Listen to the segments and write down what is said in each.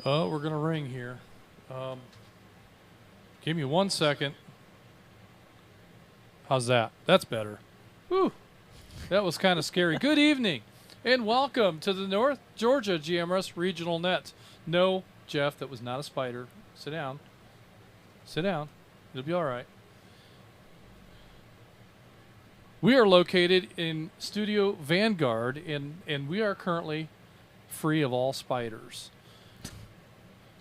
We're going to ring here. Give me 1 second. How's that? That's better. Whew. That was kind of scary. Good evening, and welcome to the North Georgia GMRS Regional Net. No, Jeff, that was not a spider. Sit down. Sit down. It'll be all right. We are located in Studio Vanguard, and we are currently free of all spiders.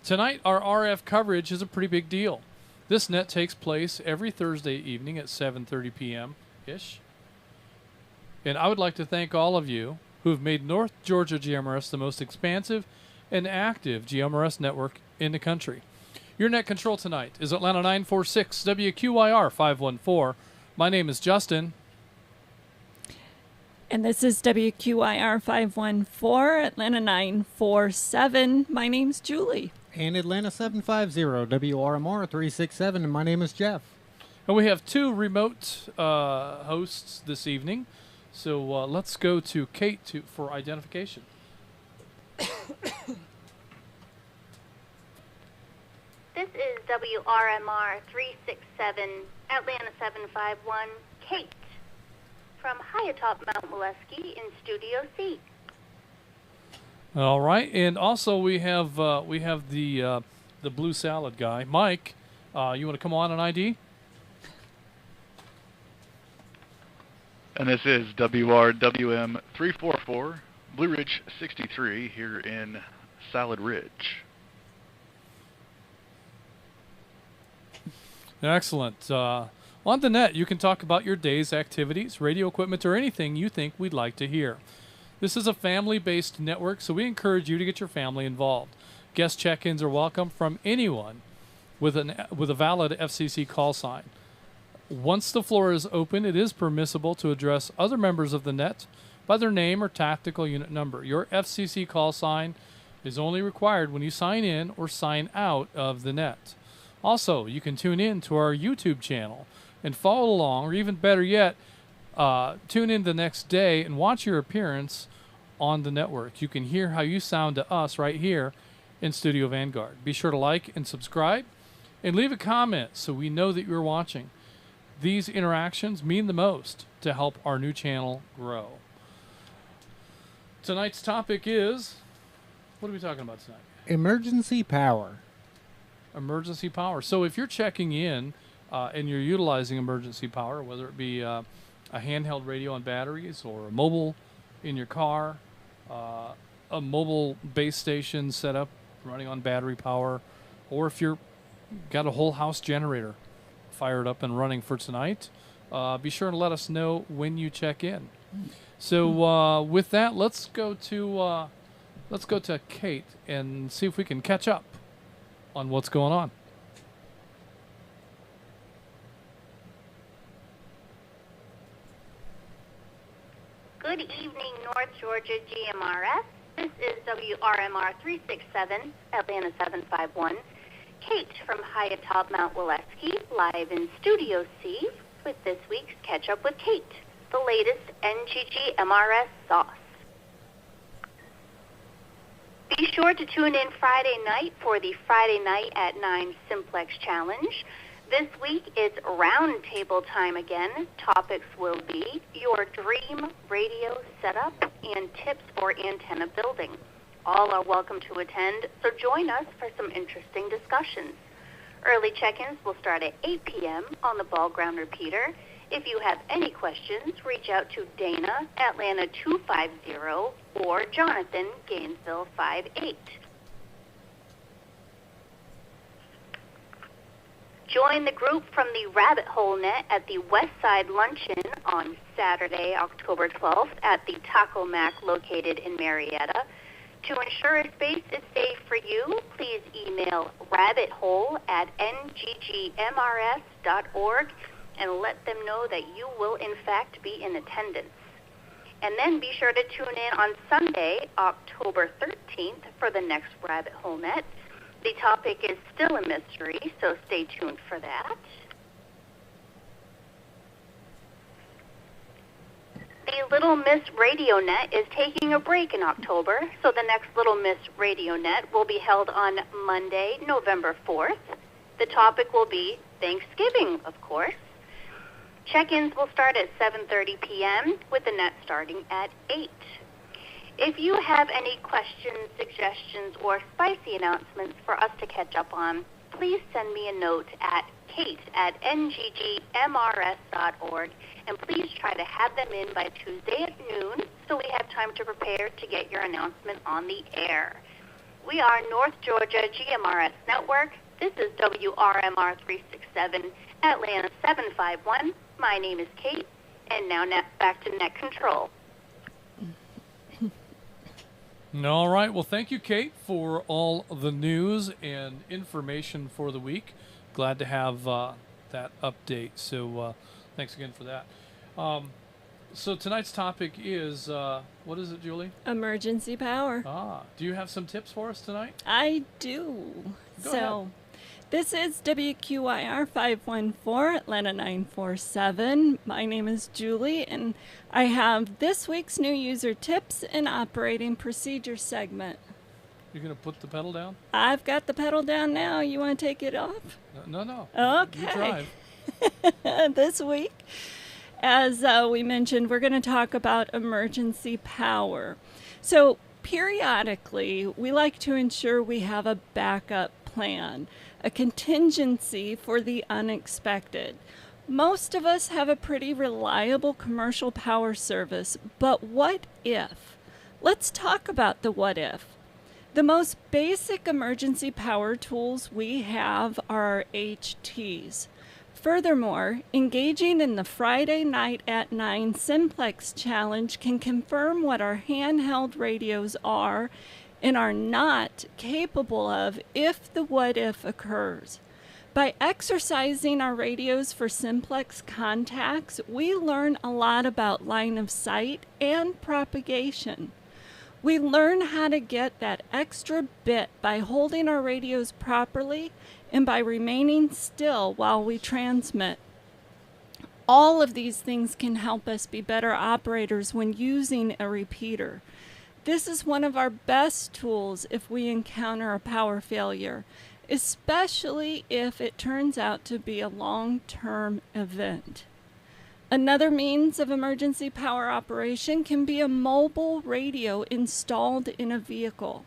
Tonight, our RF coverage is a pretty big deal. This net takes place every Thursday evening at 7:30 p.m.-ish. And I would like to thank all of you who have made North Georgia GMRS the most expansive and active GMRS network in the country. Your net control tonight is Atlanta 946 WQYR 514. My name is Justin. And this is WQYR 514, Atlanta 947. My name's Julie. And Atlanta 750, WRMR 367, and my name is Jeff. And we have two remote hosts this evening. So let's go to Kate for identification. This is WRMR 367, Atlanta 751, Kate, from high atop Mount Molesky in Studio C. All right, and also we have the blue salad guy, Mike. You want to come on ID? And this is WRWM 344, Blue Ridge 63 here in Salad Ridge. Excellent. On the net, you can talk about your day's activities, radio equipment, or anything you think we'd like to hear. This is a family-based network, so we encourage you to get your family involved. Guest check-ins are welcome from anyone with a valid FCC call sign. Once the floor is open, it is permissible to address other members of the net by their name or tactical unit number. Your FCC call sign is only required when you sign in or sign out of the net. Also, you can tune in to our YouTube channel and follow along, or even better yet, tune in the next day and watch your appearance on the network. You can hear how you sound to us right here in Studio Vanguard. Be sure to like and subscribe and leave a comment so we know that you're watching. These interactions mean the most to help our new channel grow. Tonight's topic is, what are we talking about tonight? Emergency power. Emergency power. So if you're checking in and you're utilizing emergency power, whether it be a handheld radio on batteries or a mobile in your car, a mobile base station set up running on battery power, or if you're got a whole house generator fired up and running for tonight, be sure to let us know when you check in. So with that, let's go to Kate and see if we can catch up on what's going on. Good evening, North Georgia GMRS. This is WRMR 367, Atlanta 751. Kate from high atop Mount Molesky, live in Studio C with this week's Catch Up with Kate, the latest NGGMRS sauce. Be sure to tune in Friday night for the Friday Night at 9 Simplex Challenge. This week it's roundtable time again. Topics will be your dream radio setup and tips for antenna building. All are welcome to attend, so join us for some interesting discussions. Early check-ins will start at 8 p.m. on the ball ground repeater. If you have any questions, reach out to Dana, Atlanta 250, or Jonathan, Gainesville 58. Join the group from the Rabbit Hole Net at the West Side Luncheon on Saturday, October 12th at the Taco Mac located in Marietta. To ensure a space is safe for you, please email rabbithole@nggmrs.org and let them know that you will in fact be in attendance. And then be sure to tune in on Sunday, October 13th for the next Rabbit Hole Net. The topic is still a mystery, so stay tuned for that. The Little Miss Radio Net is taking a break in October, so the next Little Miss Radio Net will be held on Monday, November 4th. The topic will be Thanksgiving, of course. Check-ins will start at 7:30 p.m., with the net starting at 8. If you have any questions, suggestions, or spicy announcements for us to catch up on, please send me a note at kate@NGGMRS.org, and please try to have them in by Tuesday at noon so we have time to prepare to get your announcement on the air. We are North Georgia GMRS Network. This is WRMR 367, Atlanta 751. My name is Kate, and now back to Net Control. All right. Well, thank you, Kate, for all the news and information for the week. Glad to have that update. So thanks again for that. So tonight's topic is, what is it, Julie? Emergency power. Do you have some tips for us tonight? I do. Go ahead. This is WQIR 514, Atlanta 947. My name is Julie, and I have this week's new user tips and operating procedure segment. You're going to put the pedal down? I've got the pedal down now. You want to take it off? No. Okay. You drive. This week, as we mentioned, we're going to talk about emergency power. So periodically, we like to ensure we have a backup plan, a contingency for the unexpected. Most of us have a pretty reliable commercial power service, but what if? Let's talk about the what if. The most basic emergency power tools we have are our HTs. Furthermore, engaging in the Friday Night at 9 Simplex Challenge can confirm what our handheld radios are and are not capable of if the what if occurs. By exercising our radios for simplex contacts, we learn a lot about line of sight and propagation. We learn how to get that extra bit by holding our radios properly and by remaining still while we transmit. All of these things can help us be better operators when using a repeater. This is one of our best tools if we encounter a power failure, especially if it turns out to be a long-term event. Another means of emergency power operation can be a mobile radio installed in a vehicle.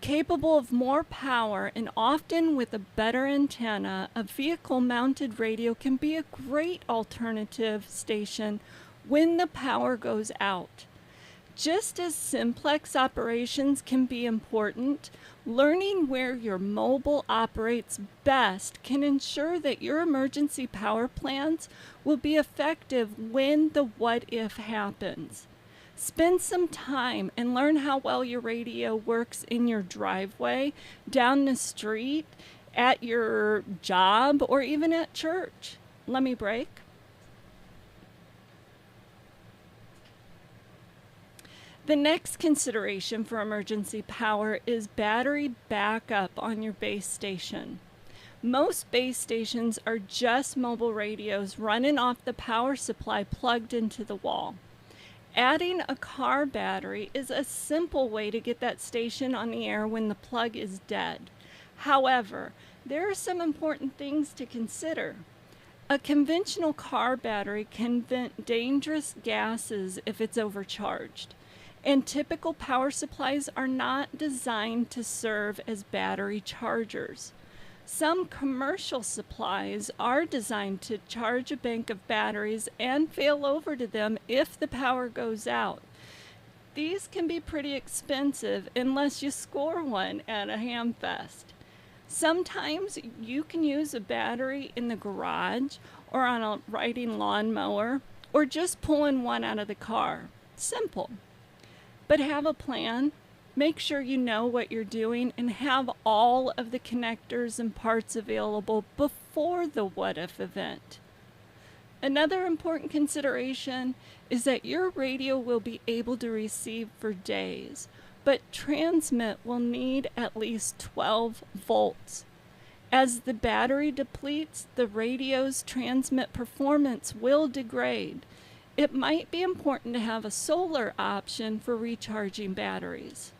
Capable of more power and often with a better antenna, a vehicle-mounted radio can be a great alternative station when the power goes out. Just as simplex operations can be important, learning where your mobile operates best can ensure that your emergency power plans will be effective when the what if happens. Spend some time and learn how well your radio works in your driveway, down the street, at your job, or even at church. Let me break. The next consideration for emergency power is battery backup on your base station. Most base stations are just mobile radios running off the power supply plugged into the wall. Adding a car battery is a simple way to get that station on the air when the plug is dead. However, there are some important things to consider. A conventional car battery can vent dangerous gases if it's overcharged. And typical power supplies are not designed to serve as battery chargers. Some commercial supplies are designed to charge a bank of batteries and fail over to them if the power goes out. These can be pretty expensive unless you score one at a hamfest. Sometimes you can use a battery in the garage or on a riding lawnmower or just pulling one out of the car. Simple. But have a plan, make sure you know what you're doing, and have all of the connectors and parts available before the what-if event. Another important consideration is that your radio will be able to receive for days, but transmit will need at least 12 volts. As the battery depletes, the radio's transmit performance will degrade. it might be important to have a solar option for recharging batteries.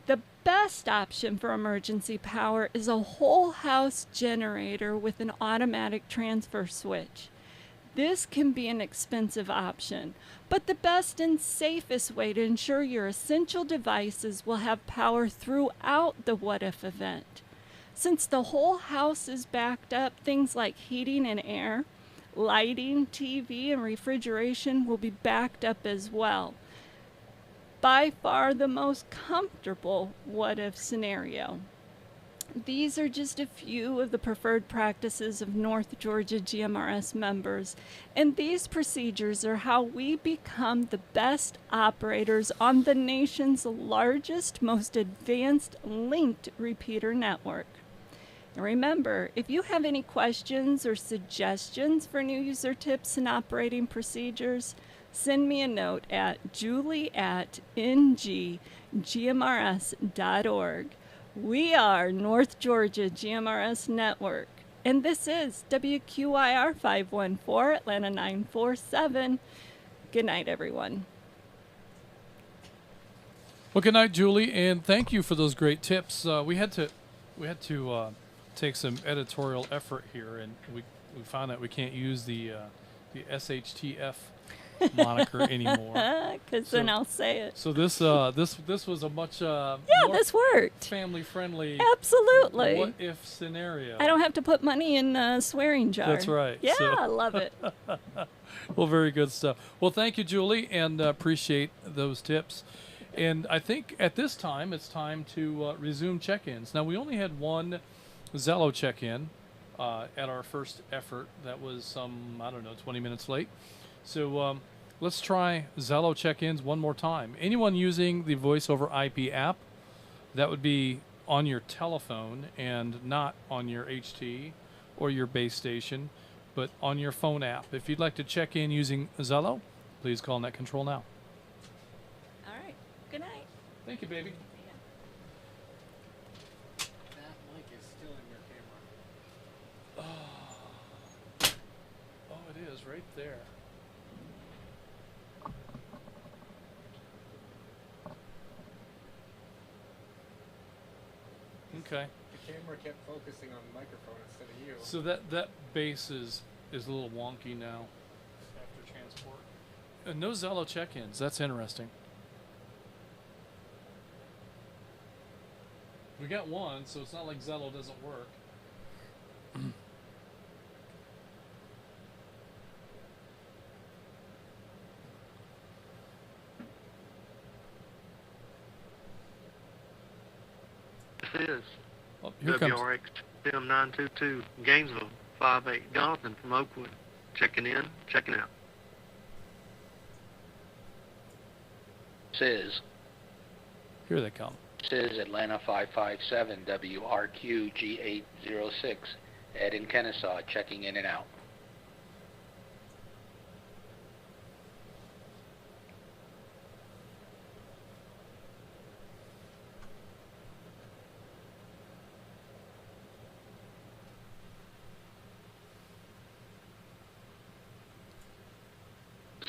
The best option for emergency power is a whole house generator with an automatic transfer switch. This can be an expensive option, but the best and safest way to ensure your essential devices will have power throughout the what-if event. Since the whole house is backed up, things like heating and air, lighting, TV, and refrigeration will be backed up as well. By far the most comfortable what-if scenario. These are just a few of the preferred practices of North Georgia GMRS members, and these procedures are how we become the best operators on the nation's largest, most advanced linked repeater network. And remember, if you have any questions or suggestions for new user tips and operating procedures, send me a note at julie@nggmrs.org. We are North Georgia GMRS Network, and this is WQIR 514, Atlanta 947. Good night, everyone. Well, good night, Julie, and thank you for those great tips. We had to take some editorial effort here, and we found that we can't use the SHTF moniker anymore. Because then I'll say it. So this was a much more this worked. family-friendly Absolutely. what-if scenario. I don't have to put money in a swearing jar. That's right. Yeah, So- I love it. Well, very good stuff. Well, thank you, Julie, and appreciate those tips. And I think at this time, it's time to resume check-ins. Now, we only had one Zello check-in at our first effort. That was 20 minutes late. So let's try Zello check-ins one more time. Anyone using the Voice over IP app, that would be on your telephone and not on your HT or your base station, but on your phone app. If you'd like to check in using Zello, please call Net Control now. All right. Good night. Thank you, baby. That mic is still in your camera. Oh, it is right there. Okay. The camera kept focusing on the microphone instead of you. So that base is a little wonky now after transport. And no Zello check-ins. That's interesting. We got one, so it's not like Zello doesn't work. This is Oh, here comes. WRX SIM 922 Gainesville 58 Jonathan from Oakwood. Checking in, checking out. This Here they come. is Atlanta 557 WRQ G806. Ed in Kennesaw checking in and out.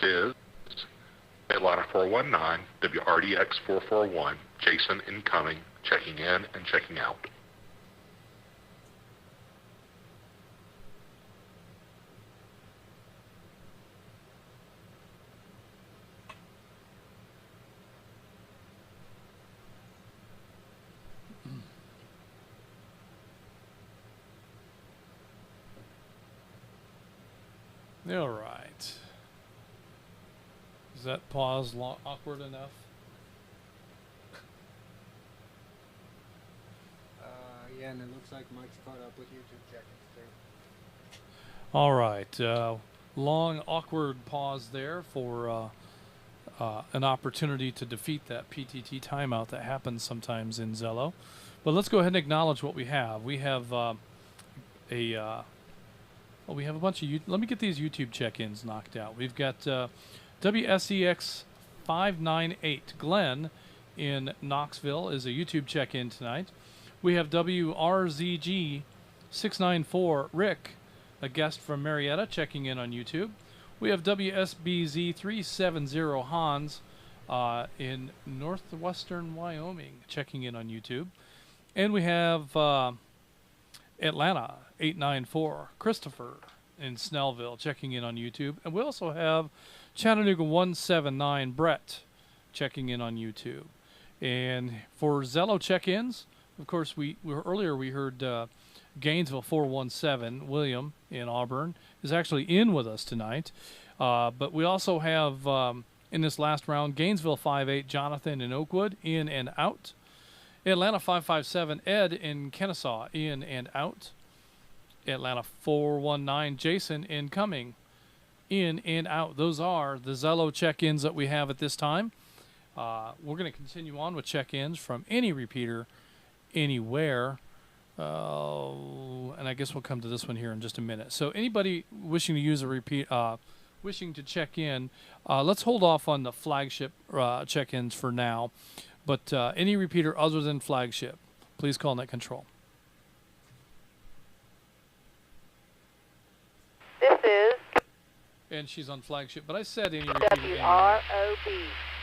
Is Atlanta 419, WRDX 441, Jason incoming, checking in and checking out. All right. Is that pause awkward enough? Yeah, and it looks like Mike's caught up with YouTube check-ins too. All right. Long, awkward pause there for an opportunity to defeat that PTT timeout that happens sometimes in Zello. But let's go ahead and acknowledge what we have. We have we have a bunch of let me get these YouTube check-ins knocked out. We've got WSEX 598 Glenn in Knoxville is a YouTube check-in tonight. We have WRZG 694 Rick, a guest from Marietta, checking in on YouTube. We have WSBZ 370 Hans in northwestern Wyoming checking in on YouTube. And we have Atlanta 894 Christopher in Snellville checking in on YouTube. And we also have Chattanooga 179 Brett checking in on YouTube. And for Zello check-ins, of course, earlier we heard Gainesville 417 William in Auburn is actually in with us tonight. But we also have in this last round Gainesville 58 Jonathan in Oakwood in and out. Atlanta 557 Ed in Kennesaw in and out. Atlanta 419 Jason incoming in and out. Those are the Zello check-ins that we have at this time. We're going to continue on with check-ins from any repeater anywhere. And I guess we'll come to this one here in just a minute. So anybody wishing to use a repeat, wishing to check in, let's hold off on the flagship check-ins for now. But any repeater other than flagship, please call net control. This is And she's on flagship, but I said any repeater. WROB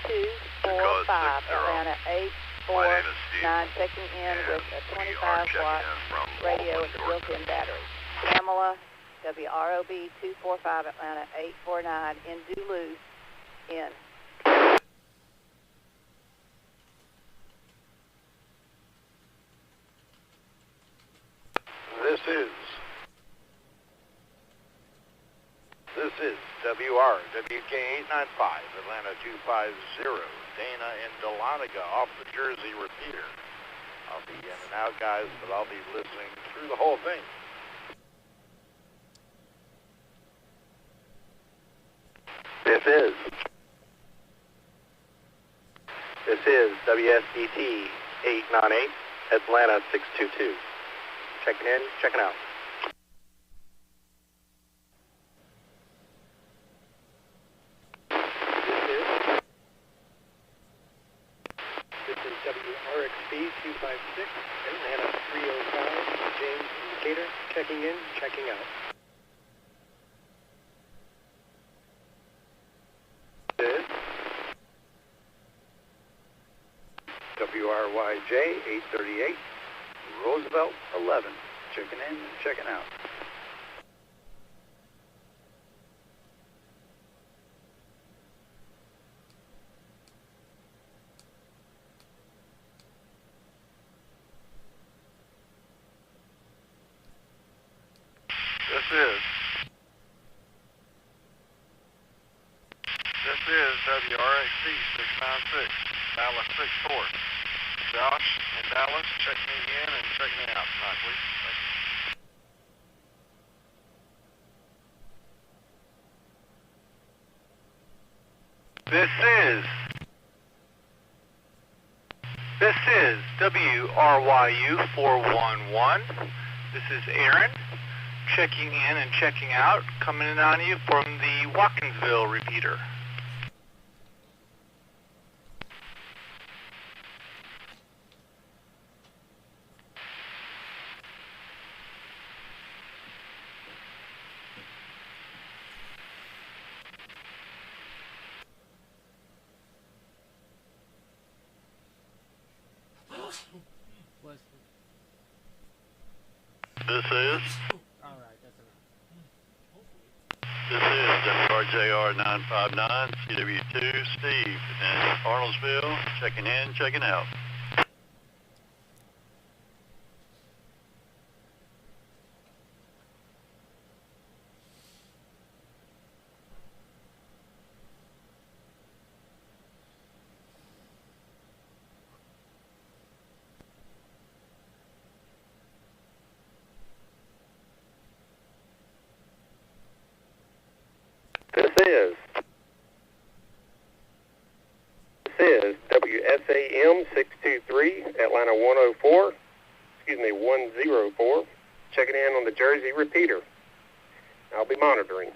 245 Atlanta 849 checking in with a 25-watt radio with a built-in battery. Pamela, WROB 245 Atlanta 849 in Duluth in. This is WRWK 895 Atlanta 250 Dana in Dahlonega off the Jersey repeater. I'll be in and out, guys, but I'll be listening through the whole thing. This is WSDT 898 Atlanta 622. Checking in, checking out. This is WRXB 256 Atlanta 305 James Indicator. Checking in, checking out. This WRYJ 838 Roosevelt 11. Checking in, checking out. This is WRXC 696 Dallas 64. Josh in Dallas, check me in and check me out tonight, please. This is WRYU 411. This is Aaron checking in and checking out, coming in on you from the Watkinsville repeater. This is WRJR 959 CW2 Steve in Arnoldville, checking in, checking out. This is WSAM 623 Atlanta 104, checking in on the Jersey repeater. I'll be monitoring.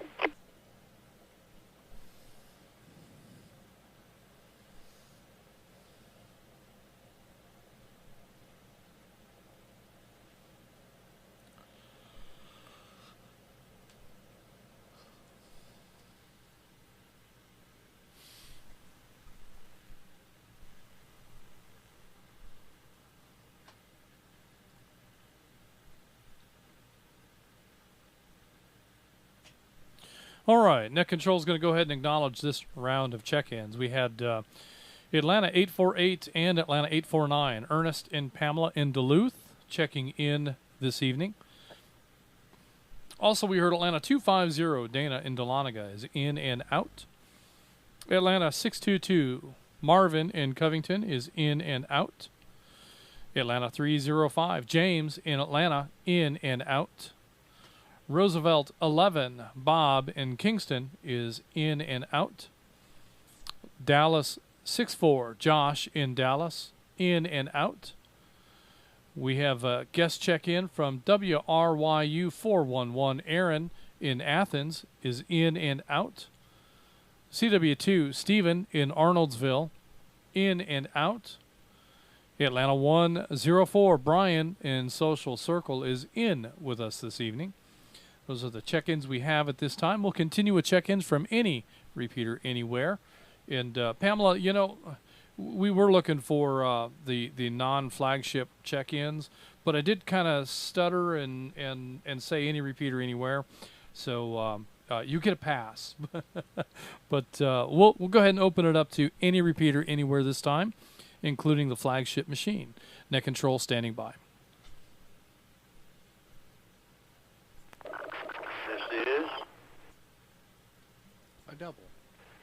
All right, Net Control is going to go ahead and acknowledge this round of check-ins. We had Atlanta 848 and Atlanta 849. Ernest and Pamela in Duluth checking in this evening. Also, we heard Atlanta 250, Dana in Dahlonega is in and out. Atlanta 622, Marvin in Covington is in and out. Atlanta 305, James in Atlanta in and out. Roosevelt 11, Bob in Kingston is in and out. Dallas 64, Josh in Dallas in and out. We have a guest check-in from WRYU 411. Aaron in Athens is in and out. CW2, Stephen in Arnoldsville, in and out. Atlanta 104, Brian in Social Circle is in with us this evening. Those are the check-ins we have at this time. We'll continue with check-ins from any repeater anywhere. And Pamela, you know, we were looking for the non-flagship check-ins, but I did kind of stutter and say any repeater anywhere. So you get a pass. But we'll go ahead and open it up to any repeater anywhere this time, including the flagship machine. Net Control standing by. This is A double.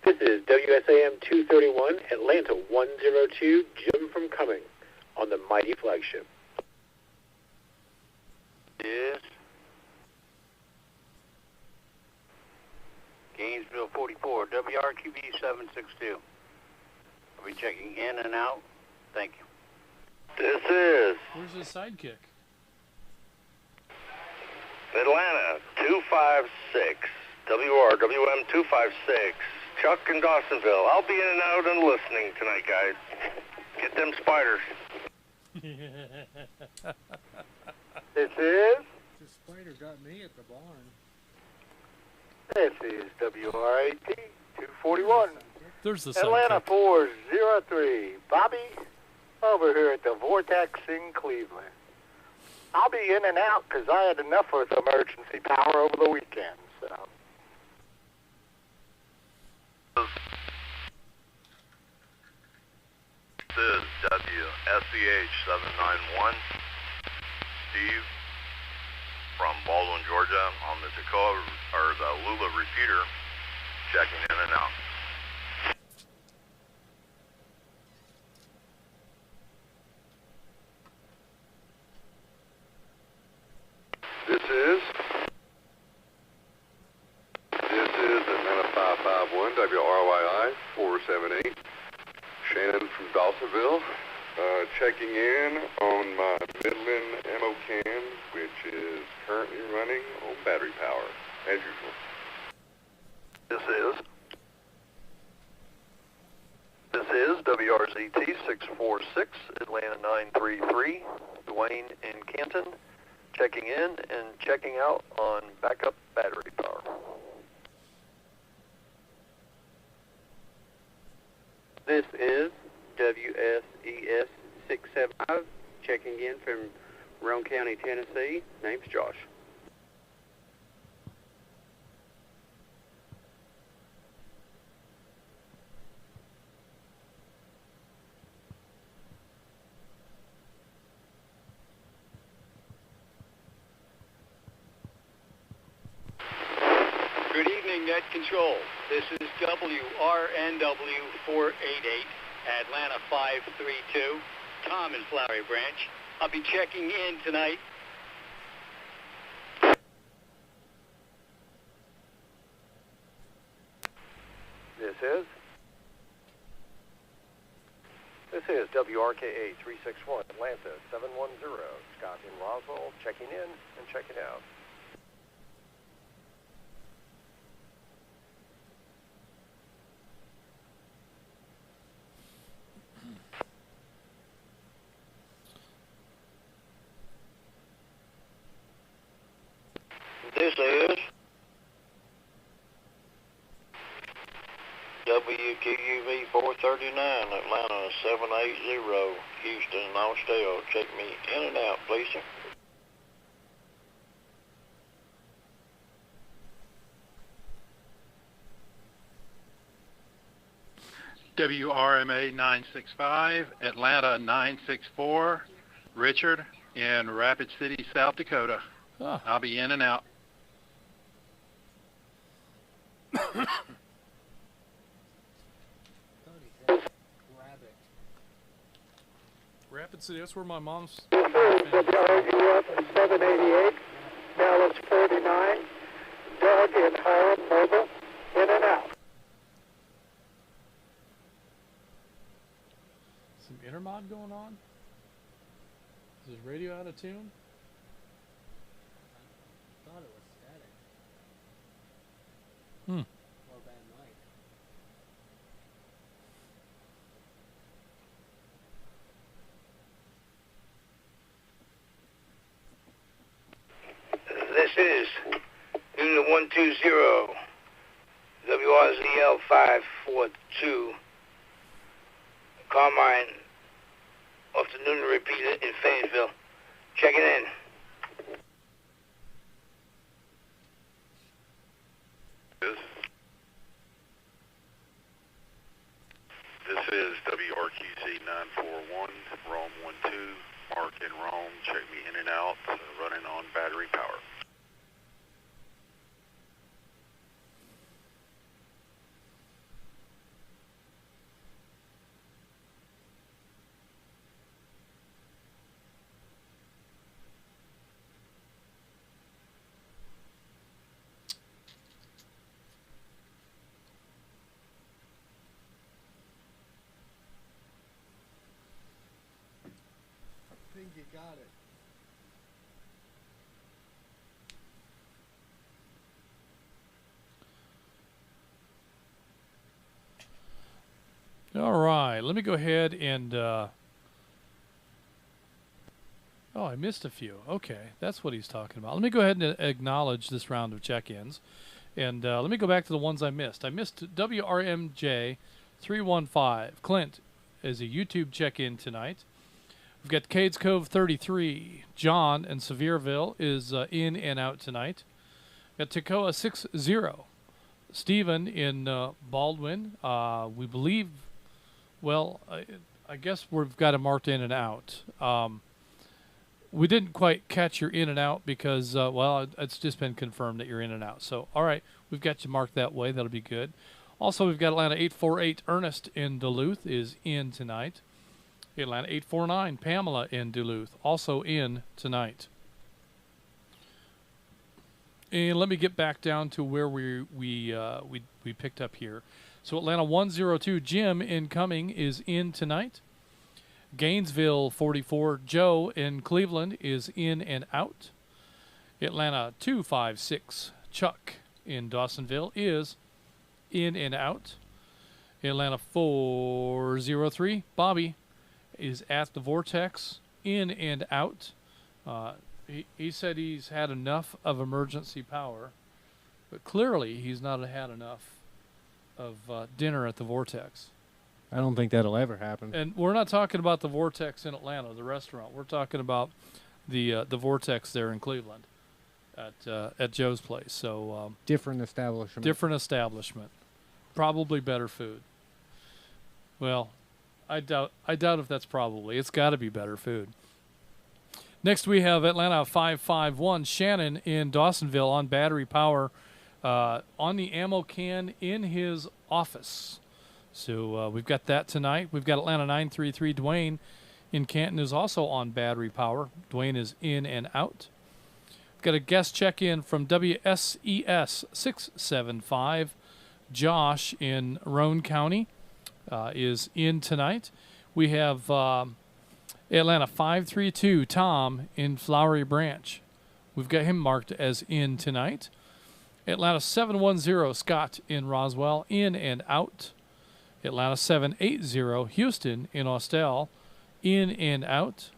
This is WSAM 231, Atlanta 102, Jim from Cumming, on the mighty flagship. is Gainesville 44, WRQB 762. Are we checking in and out? Thank you. This is Where's his sidekick? Atlanta 256, WRWM 256, Chuck in Dawsonville. I'll be in and out and listening tonight, guys. Get them spiders. This is? The spider got me at the barn. This is WRAT 241. There's the Atlanta sidekick. 403. Bobby, over here at the Vortex in Cleveland. I'll be in and out because I had enough of the emergency power over the weekend. So. This is WSCH 791. Steve from Baldwin, Georgia, on the Tacoma or the Lula repeater, checking in and out. This is Atlanta 551, WRYI 478. Shannon from Dawsonville, checking in on my Midland ammo can, which is currently running on battery power, as usual. This is WRZT 646, Atlanta 933, Dwayne in Canton, checking in and checking out on backup battery power. This is WSES 675, checking in from Roane County, Tennessee. Name's Josh. Good evening, Net Control. This is WRNW 488, Atlanta 532, Tom in Flowery Branch. I'll be checking in tonight. This is WRKA 361, Atlanta 710, Scott in Roswell, checking in and checking out. This is WQUV 439, Atlanta 780, Houston, Austell. Check me in and out, please, sir. WRMA 965, Atlanta 964, Richard in Rapid City, South Dakota. Ah. I'll be in and out. Rapid City, that's where my mom's. WRUF 788, Dallas 49, Doug in Hiram Mobile, in and out. Some intermod going on? Is his radio out of tune? I thought it was static. Hmm. Or bad mic. This is Unit 120, WRZL 542, Carmine, off the Noonan repeater in Fayetteville. Checking in. This is WRQC 941, Rome 12, Mark in Rome. Check me in and out, running on battery power. I think you got it. All right, let me go ahead and. Oh, I missed a few. Okay, that's what he's talking about. Let me go ahead and acknowledge this round of check-ins. And let me go back to the ones I missed. I missed WRMJ 315. Clint is a YouTube check-in tonight. We've got Cades Cove 33. John in Sevierville is in and out tonight. Got Toccoa 60. Stephen in Baldwin. We believe, well, I guess we've got him marked in and out. We didn't quite catch your in and out because, well, it's just been confirmed that you're in and out. So, all right, we've got you marked that way. That'll be good. Also, we've got Atlanta 848 Ernest in Duluth is in tonight. Atlanta 849 Pamela in Duluth also in tonight. And let me get back down to where we picked up here. So Atlanta 102 Jim incoming is in tonight. Gainesville 44 Joe in Cleveland is in and out. Atlanta 256 Chuck in Dawsonville is in and out. Atlanta 403 Bobby is at the Vortex, in and out. He said he's had enough of emergency power, but clearly he's not had enough of dinner at the Vortex. I don't think that'll ever happen. And we're not talking about the Vortex in Atlanta, the restaurant. We're talking about the Vortex there in Cleveland at Joe's place. So different establishment. Different establishment. Probably better food. Well, I doubt if that's probably. It's got to be better food. Next we have Atlanta 551 Shannon in Dawsonville on battery power on the ammo can in his office. So we've got that tonight. We've got Atlanta 933 Dwayne in Canton is also on battery power. Dwayne is in and out. We've got a guest check-in from WSES 675. Josh in Roane County is in tonight. We have Atlanta 532 Tom in Flowery Branch. We've got him marked as in tonight. Atlanta 710 Scott in Roswell, in and out. Atlanta 780 Houston in Austell, in and out.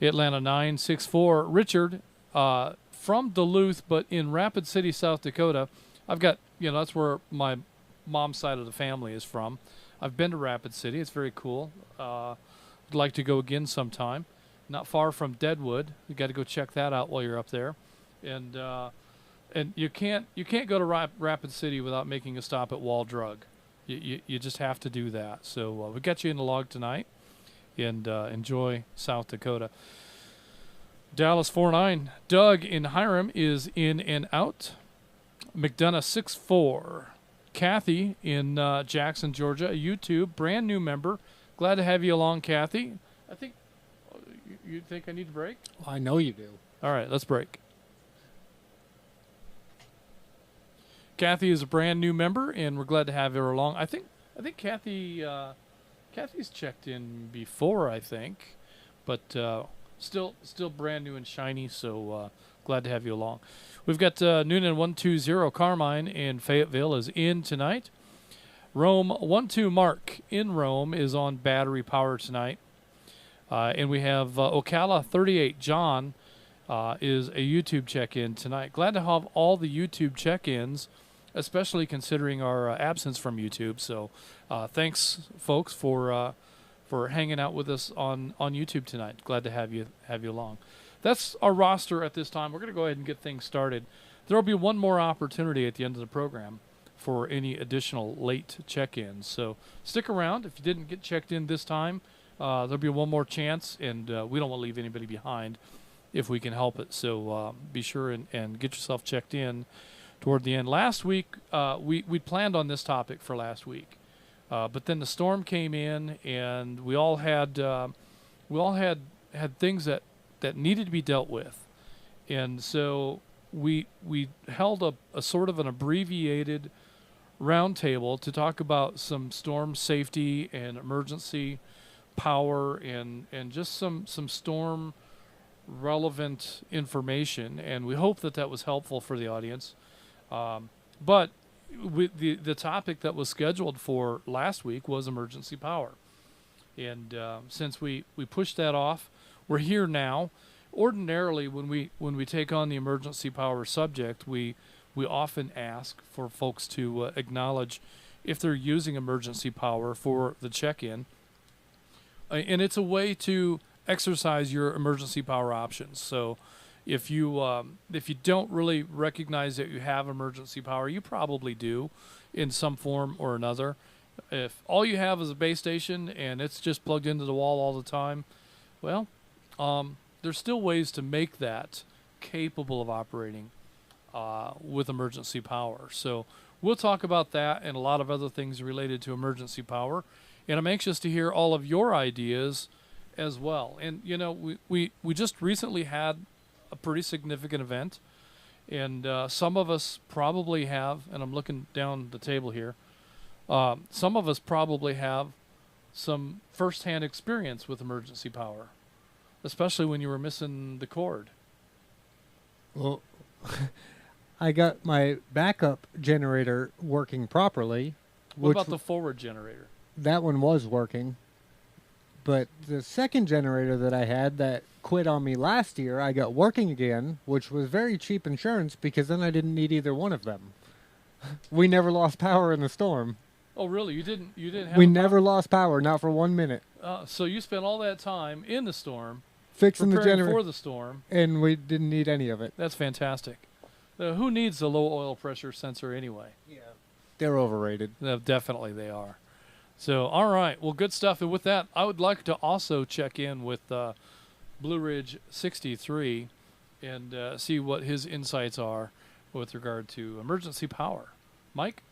Atlanta 964 Richard from Duluth, but in Rapid City, South Dakota. I've got, that's where my mom's side of the family is from. I've been to Rapid City. It's very cool. I'd like to go again sometime. Not far from Deadwood. You got to go check that out while you're up there. And you can't go to Rapid City without making a stop at Wall Drug. You just have to do that. So we got you in the log tonight, and enjoy South Dakota. Dallas 49. Doug in Hiram is in and out. McDonough 6-4. Kathy in Jackson, Georgia, a YouTube brand new member. Glad to have you along, Kathy. I think you think I need to break? I know you do. All right, let's break. Kathy is a brand new member, and we're glad to have her along. I think Kathy Kathy's checked in before, I think, but still brand new and shiny. So glad to have you along. We've got Noonan 120 Carmine in Fayetteville is in tonight. Rome 12 Mark in Rome is on battery power tonight, and we have Ocala 38 John is a YouTube check-in tonight. Glad to have all the YouTube check-ins, especially considering our absence from YouTube. So thanks, folks, for hanging out with us on YouTube tonight. Glad to have you along. That's our roster at this time. We're going to go ahead and get things started. There will be one more opportunity at the end of the program for any additional late check-ins. So stick around. If you didn't get checked in this time, there'll be one more chance, and we don't want to leave anybody behind if we can help it. So be sure and get yourself checked in toward the end. Last week, we planned on this topic for last week, but then the storm came in, and we all had things that needed to be dealt with, and so we held a sort of an abbreviated roundtable to talk about some storm safety and emergency power and just some storm relevant information, and we hope that was helpful for the audience. But the topic that was scheduled for last week was emergency power, and since we pushed that off, we're here now. Ordinarily, when we take on the emergency power subject, we often ask for folks to acknowledge if they're using emergency power for the check-in, and it's a way to exercise your emergency power options. So if you don't really recognize that you have emergency power, you probably do in some form or another. If all you have is a base station and it's just plugged into the wall all the time, well, there's still ways to make that capable of operating with emergency power. So we'll talk about that and a lot of other things related to emergency power. And I'm anxious to hear all of your ideas as well. And, you know, we just recently had a pretty significant event. And some of us probably have, and I'm looking down the table here, some of us probably have some firsthand experience with emergency power, especially when you were missing the cord. Well, I got my backup generator working properly. What about the forward generator? That one was working. But the second generator that I had that quit on me last year, I got working again, which was very cheap insurance because then I didn't need either one of them. We never lost power in the storm. Oh, really? You didn't have We never lost power, not for 1 minute. So you spent all that time in the storm, fixing the generator for the storm, and we didn't need any of it. That's fantastic. Who needs a low oil pressure sensor anyway? Yeah, they're overrated. No, definitely they are. So, all right. Well, good stuff. And with that, I would like to also check in with Blue Ridge 63 and see what his insights are with regard to emergency power. Mike?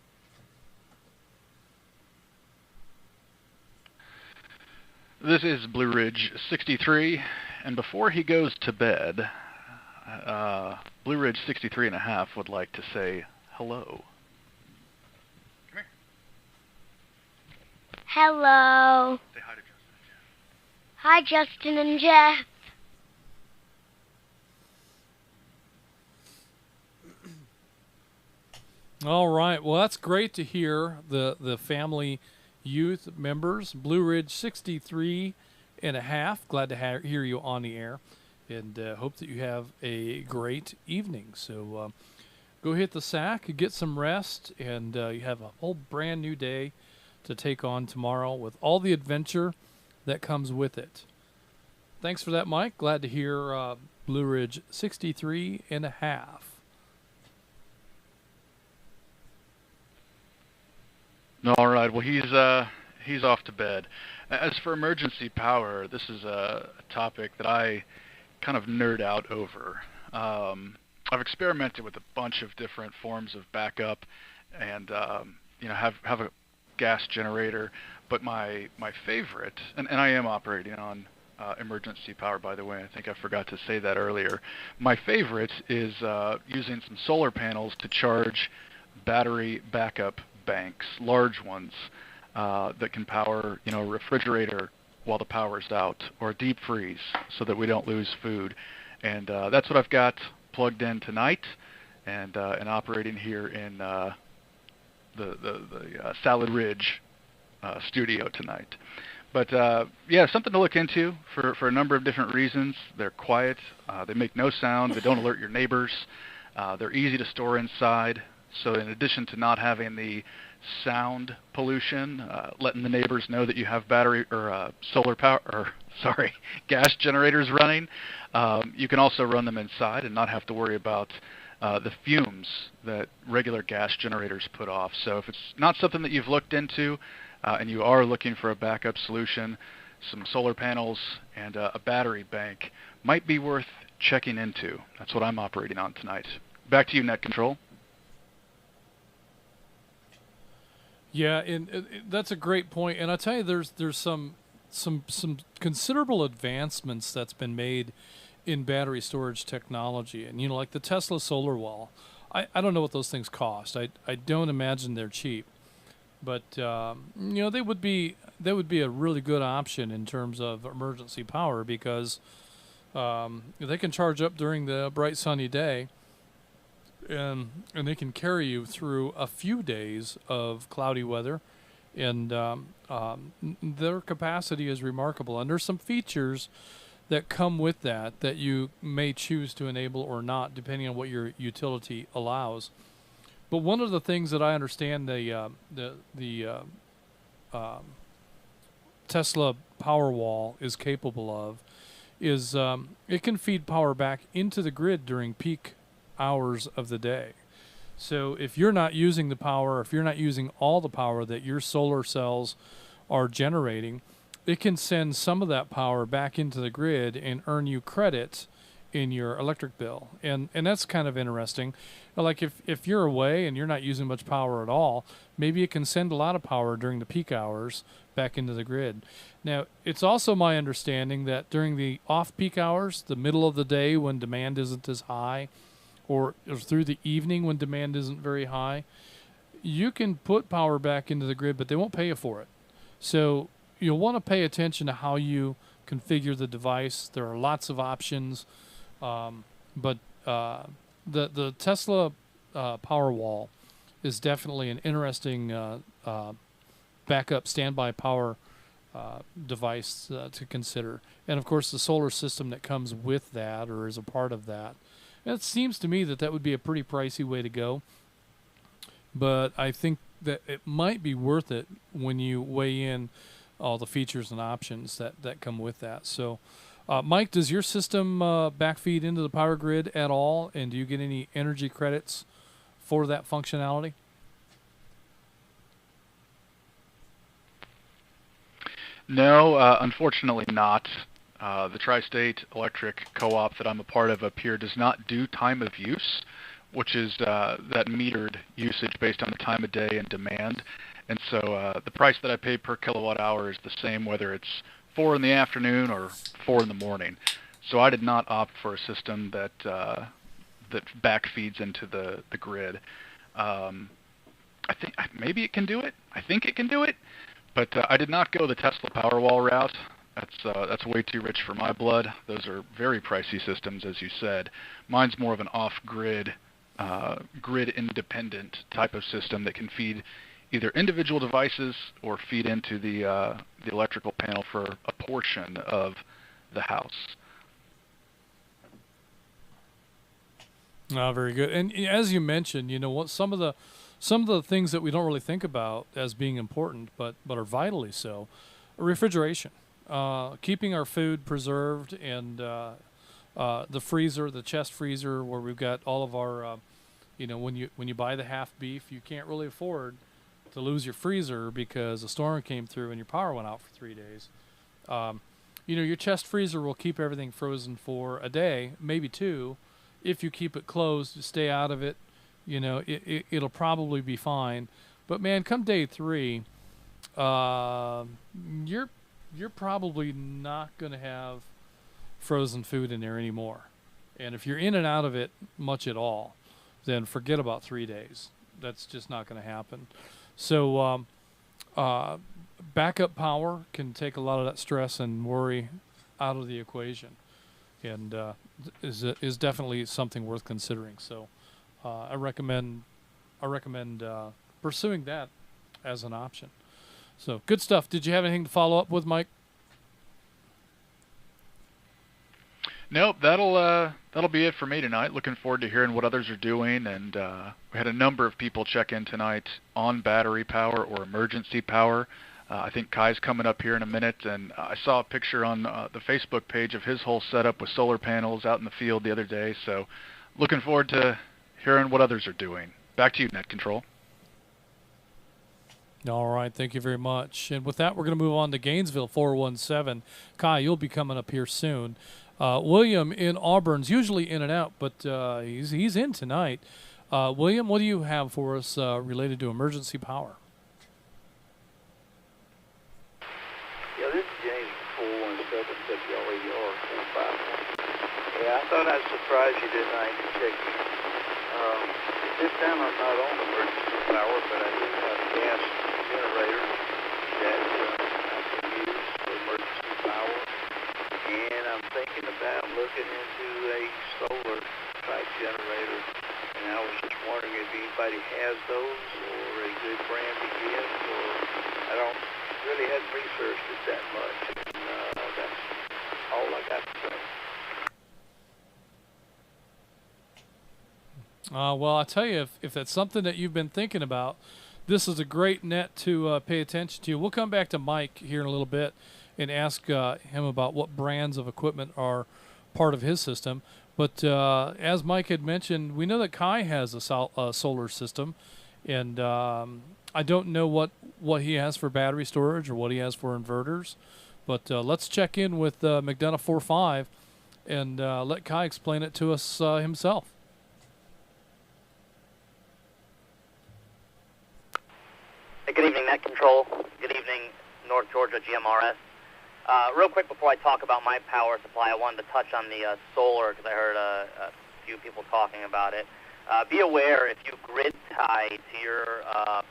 This is Blue Ridge 63, and before he goes to bed, Blue Ridge 63 and a half would like to say hello. Hello. Say hi to Justin and Jeff. Hi, Justin and Jeff. All right. Well, that's great to hear the family youth members. Blue Ridge 63 and a half. Glad to hear you on the air, and hope that you have a great evening. So go hit the sack, get some rest, and you have a whole brand new day to take on tomorrow with all the adventure that comes with it. Thanks for that, Mike. Glad to hear Blue Ridge 63 and a half. All right. Well, he's off to bed. As for emergency power, this is a topic that I kind of nerd out over. I've experimented with a bunch of different forms of backup, and have a gas generator. But my favorite, and I am operating on emergency power, by the way. I think I forgot to say that earlier. My favorite is using some solar panels to charge battery backup banks, large ones that can power, a refrigerator while the power's out, or a deep freeze so that we don't lose food. And that's what I've got plugged in tonight, and operating here in the Salad Ridge studio tonight. But something to look into for a number of different reasons. They're quiet, they make no sound, they don't alert your neighbors, they're easy to store inside. So in addition to not having the sound pollution, letting the neighbors know that you have battery or gas generators running, you can also run them inside and not have to worry about the fumes that regular gas generators put off. So if it's not something that you've looked into and you are looking for a backup solution, some solar panels and a battery bank might be worth checking into. That's what I'm operating on tonight. Back to you, Net Control. Yeah, and that's a great point. And I tell you, there's some considerable advancements that's been made in battery storage technology, and like the Tesla solar wall. I don't know what those things cost. I don't imagine they're cheap, but they would be a really good option in terms of emergency power, because they can charge up during the bright sunny day. And they can carry you through a few days of cloudy weather, and their capacity is remarkable. And there's some features that come with that you may choose to enable or not, depending on what your utility allows. But one of the things that I understand the Tesla Powerwall is capable of is it can feed power back into the grid during peak hours of the day. So if you're not using the power, if you're not using all the power that your solar cells are generating, it can send some of that power back into the grid and earn you credit in your electric bill. And that's kind of interesting. Like if you're away and you're not using much power at all, maybe it can send a lot of power during the peak hours back into the grid. Now, it's also my understanding that during the off-peak hours, the middle of the day when demand isn't as high, or through the evening when demand isn't very high, you can put power back into the grid, but they won't pay you for it. So you'll want to pay attention to how you configure the device. There are lots of options, but the Tesla Powerwall is definitely an interesting backup standby power device to consider. And of course, the solar system that comes with that, or is a part of that. And it seems to me that would be a pretty pricey way to go, but I think that it might be worth it when you weigh in all the features and options that come with that. So, Mike, does your system backfeed into the power grid at all, and do you get any energy credits for that functionality? No, unfortunately not. The Tri-State Electric Co-op that I'm a part of up here does not do time of use, which is that metered usage based on the time of day and demand. And so the price that I pay per kilowatt hour is the same whether it's 4 in the afternoon or 4 in the morning. So I did not opt for a system that backfeeds into the grid. I think maybe it can do it. I think it can do it, but I did not go the Tesla Powerwall route. That's way too rich for my blood. Those are very pricey systems, as you said. Mine's more of an off-grid, grid-independent type of system that can feed either individual devices or feed into the electrical panel for a portion of the house. Very good. And as you mentioned, what some of the things that we don't really think about as being important, but are vitally so, refrigeration. Keeping our food preserved, and the freezer, the chest freezer, where we've got all of our, when you buy the half beef, you can't really afford to lose your freezer because a storm came through and your power went out for 3 days. Your chest freezer will keep everything frozen for a day, maybe 2. If you keep it closed, stay out of it, it'll probably be fine. But man, come day 3, you're probably not going to have frozen food in there anymore. And if you're in and out of it much at all, then forget about 3 days. That's just not going to happen. So backup power can take a lot of that stress and worry out of the equation, and is definitely something worth considering. So I recommend pursuing that as an option. So good stuff. Did you have anything to follow up with, Mike? Nope, that'll be it for me tonight. Looking forward to hearing what others are doing, and we had a number of people check in tonight on battery power or emergency power. I think Kai's coming up here in a minute, and I saw a picture on the Facebook page of his whole setup with solar panels out in the field the other day. So looking forward to hearing what others are doing. Back to you, Net Control. All right, thank you very much. And with that, we're going to move on to Gainesville 417. Kai, you'll be coming up here soon. William in Auburn's usually in and out, but he's in tonight. William, what do you have for us related to emergency power? Yeah, this is James 417 WRER 451. Yeah, I thought I'd surprise you tonight to check in. This time I'm not on emergency power, but I do have a gas generator that I can use for emergency power. And I'm thinking about looking into a solar type generator. And I was just wondering if anybody has those or a good brand to get, or I don't really hadn't researched it that much. And that's all I got to say. Well, I'll tell you, if that's something that you've been thinking about, this is a great net to pay attention to. We'll come back to Mike here in a little bit and ask him about what brands of equipment are part of his system. But as Mike had mentioned, we know that Kai has a solar system, and I don't know what he has for battery storage or what he has for inverters. But let's check in with McDonough 45 and let Kai explain it to us himself. Good evening, Net Control. Good evening, North Georgia GMRS. Real quick before I talk about my power supply, I wanted to touch on the solar because I heard a few people talking about it. Be aware if you grid tie to your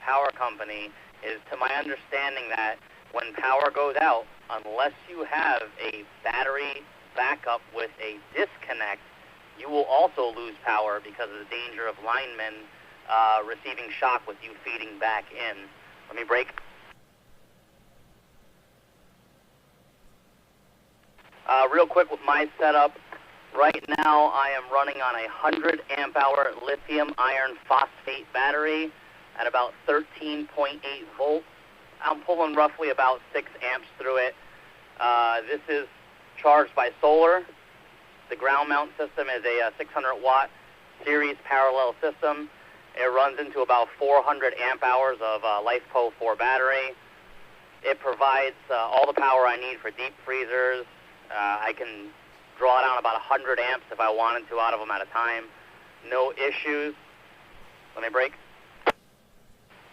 power company, is to my understanding that when power goes out, unless you have a battery backup with a disconnect, you will also lose power because of the danger of linemen receiving shock with you feeding back in. Let me break. Real quick with my setup, right now I am running on a 100 amp hour lithium iron phosphate battery at about 13.8 volts. I'm pulling roughly about 6 amps through it. This is charged by solar. The ground mount system is a 600 watt series parallel system. It runs into about 400 amp hours of LiFePO 4 battery. It provides all the power I need for deep freezers. I can draw down about 100 amps if I wanted to out of them at a time. No issues. Let me break.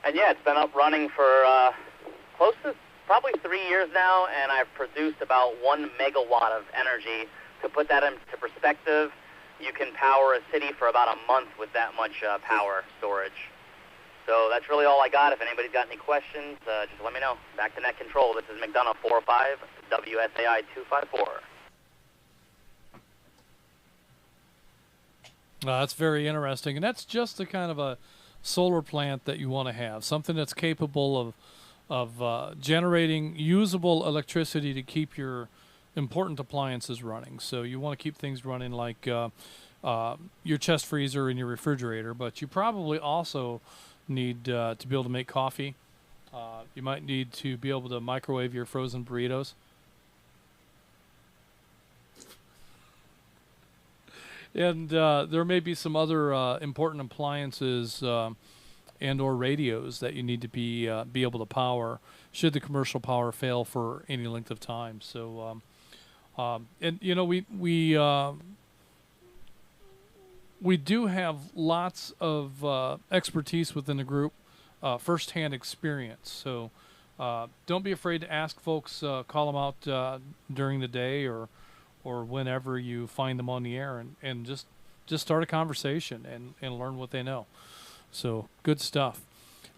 And yeah, it's been up running for close to probably 3 years now, and I've produced about 1 megawatt of energy. To put that into perspective, you can power a city for about a month with that much power storage. So that's really all I got. If anybody's got any questions, just let me know. Back to Net Control. This is McDonough 45, WSAI 254. That's very interesting. And that's just the kind of a solar plant that you want to have, something that's capable of generating usable electricity to keep your important appliances running. So you want to keep things running like your chest freezer and your refrigerator, but you probably also need to be able to make coffee. You might need to be able to microwave your frozen burritos. And there may be some other important appliances and or radios that you need to be able to power should the commercial power fail for any length of time. So, and you know, we do have lots of expertise within the group, firsthand experience. So don't be afraid to ask folks, call them out during the day or whenever you find them on the air, and just start a conversation and learn what they know. So good stuff.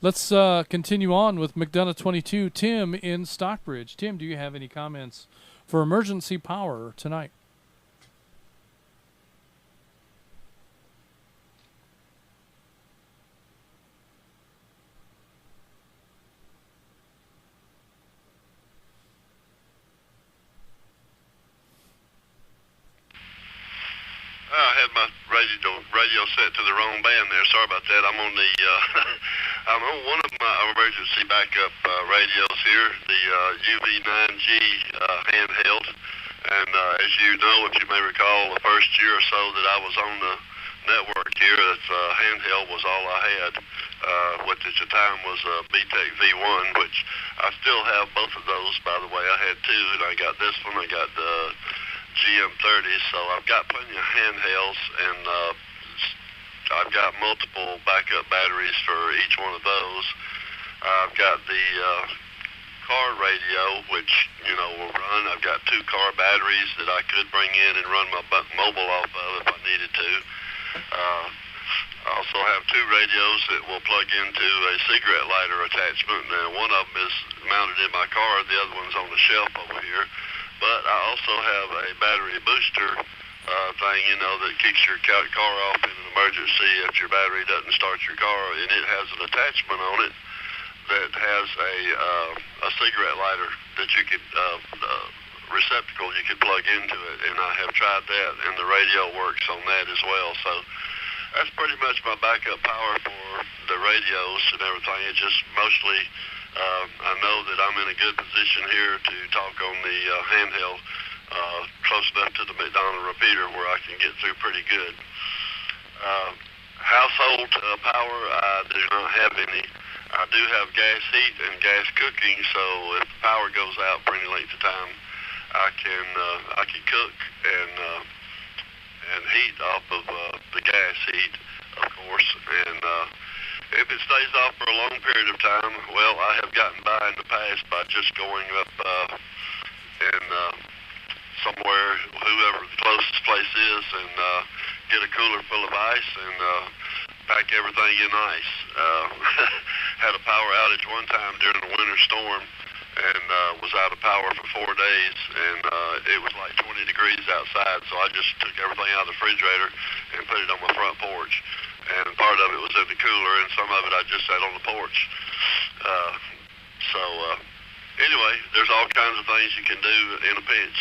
Let's continue on with McDonough 22. Tim in Stockbridge. Tim, do you have any comments for emergency power tonight? I had my radio set to the wrong band there. Sorry about that. I'm on the I'm on one of my emergency backup radios here, the UV9G handheld. And as you know, if you may recall, the first year or so that I was on the network here, that handheld was all I had, which at the time was a BTEC V1, which I still have both of those, by the way. I had two, and I got this one. I got the GM30, so I've got plenty of handhelds, and I've got multiple backup batteries for each one of those. I've got the car radio, which, you know, will run. I've got 2 car batteries that I could bring in and run my mobile off of if I needed to. I also have 2 radios that will plug into a cigarette lighter attachment. Now, one of them is mounted in my car, the other one's on the shelf over here. But I also have a battery booster thing, you know, that kicks your car off in an emergency if your battery doesn't start your car, and it has an attachment on it that has a cigarette lighter that you could receptacle you could plug into it, and I have tried that, and the radio works on that as well. So that's pretty much my backup power for the radios and everything. It's just mostly I know that I'm in a good position here to talk on the handheld close enough to the McDonough repeater where I can get through pretty good. Household power, I do not have any. I do have gas heat and gas cooking, so if the power goes out for any length of time, I can cook and heat off of the gas heat, of course, and if it stays off for a long period of time, well, I have gotten by in the past by just going up and somewhere, whoever the closest place is, and get a cooler full of ice and pack everything in ice. Had a power outage one time during a winter storm and was out of power for 4 days, and it was like 20 degrees outside, so I just took everything out of the refrigerator and put it on my front porch. And part of it was in the cooler, and some of it I just sat on the porch. Anyway, there's all kinds of things you can do in a pinch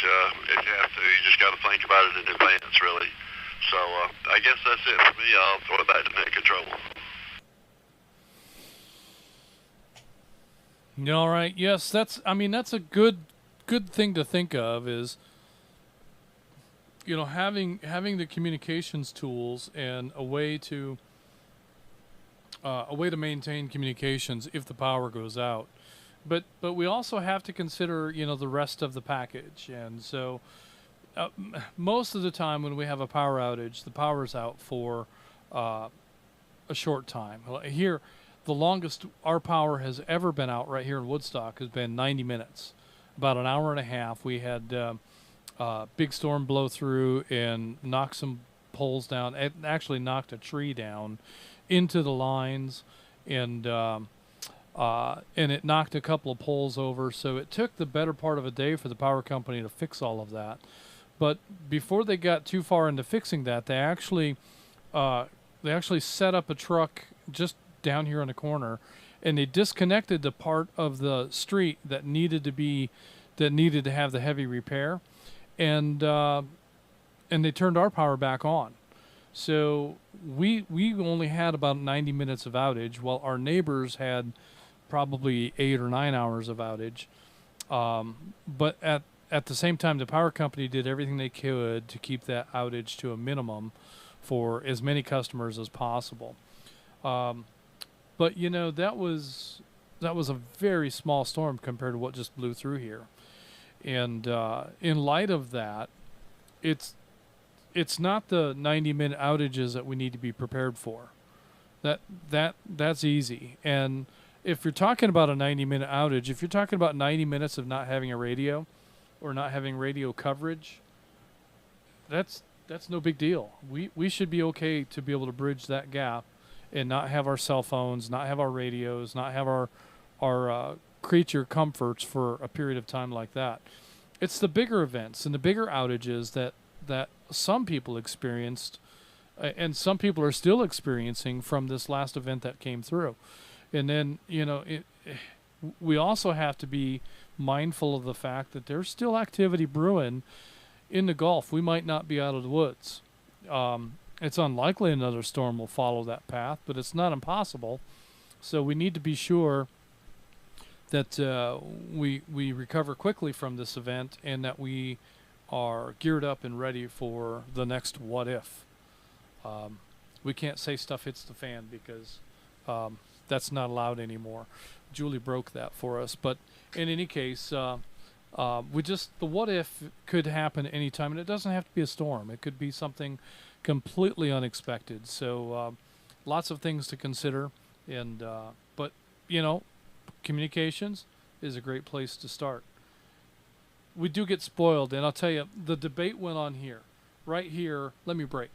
if you have to. You just got to think about it in advance, really. So I guess that's it for me. I'll throw it back to net control. All right. Yes, that's a good thing to think of is, you know, having the communications tools and a way to maintain communications if the power goes out. But we also have to consider, you know, the rest of the package. And so most of the time when we have a power outage, the power's out for a short time. Here, the longest our power has ever been out right here in Woodstock has been 90 minutes, about an hour and a half. We had big storm blow through and knock some poles down. It actually knocked a tree down into the lines, and it knocked a couple of poles over. So it took the better part of a day for the power company to fix all of that. But before they got too far into fixing that, they actually set up a truck just down here on the corner, and they disconnected the part of the street that needed to have the heavy repair. And they turned our power back on. So we only had about 90 minutes of outage, while our neighbors had probably 8 or 9 hours of outage. But at the same time, the power company did everything they could to keep that outage to a minimum for as many customers as possible. But you know, that was a very small storm compared to what just blew through here. And in light of that, it's not the 90-minute outages that we need to be prepared for. That's easy. And if you're talking about a 90-minute outage, if you're talking about 90 minutes of not having a radio or not having radio coverage, that's no big deal. We should be okay to be able to bridge that gap and not have our cell phones, not have our radios, not have our creature comforts for a period of time like that. It's the bigger events and the bigger outages that some people experienced, and some people are still experiencing from this last event that came through. And then, you know, we also have to be mindful of the fact that there's still activity brewing in the Gulf. We might not be out of the woods. It's unlikely another storm will follow that path, but it's not impossible. So we need to be sure that we recover quickly from this event and that we are geared up and ready for the next what if. We can't say stuff hits the fan because that's not allowed anymore. Julie broke that for us. But in any case, the what if could happen anytime, and it doesn't have to be a storm. It could be something completely unexpected. So lots of things to consider. And but, you know, communications is a great place to start. We do get spoiled, and I'll tell you, the debate went on here. Right here, let me break.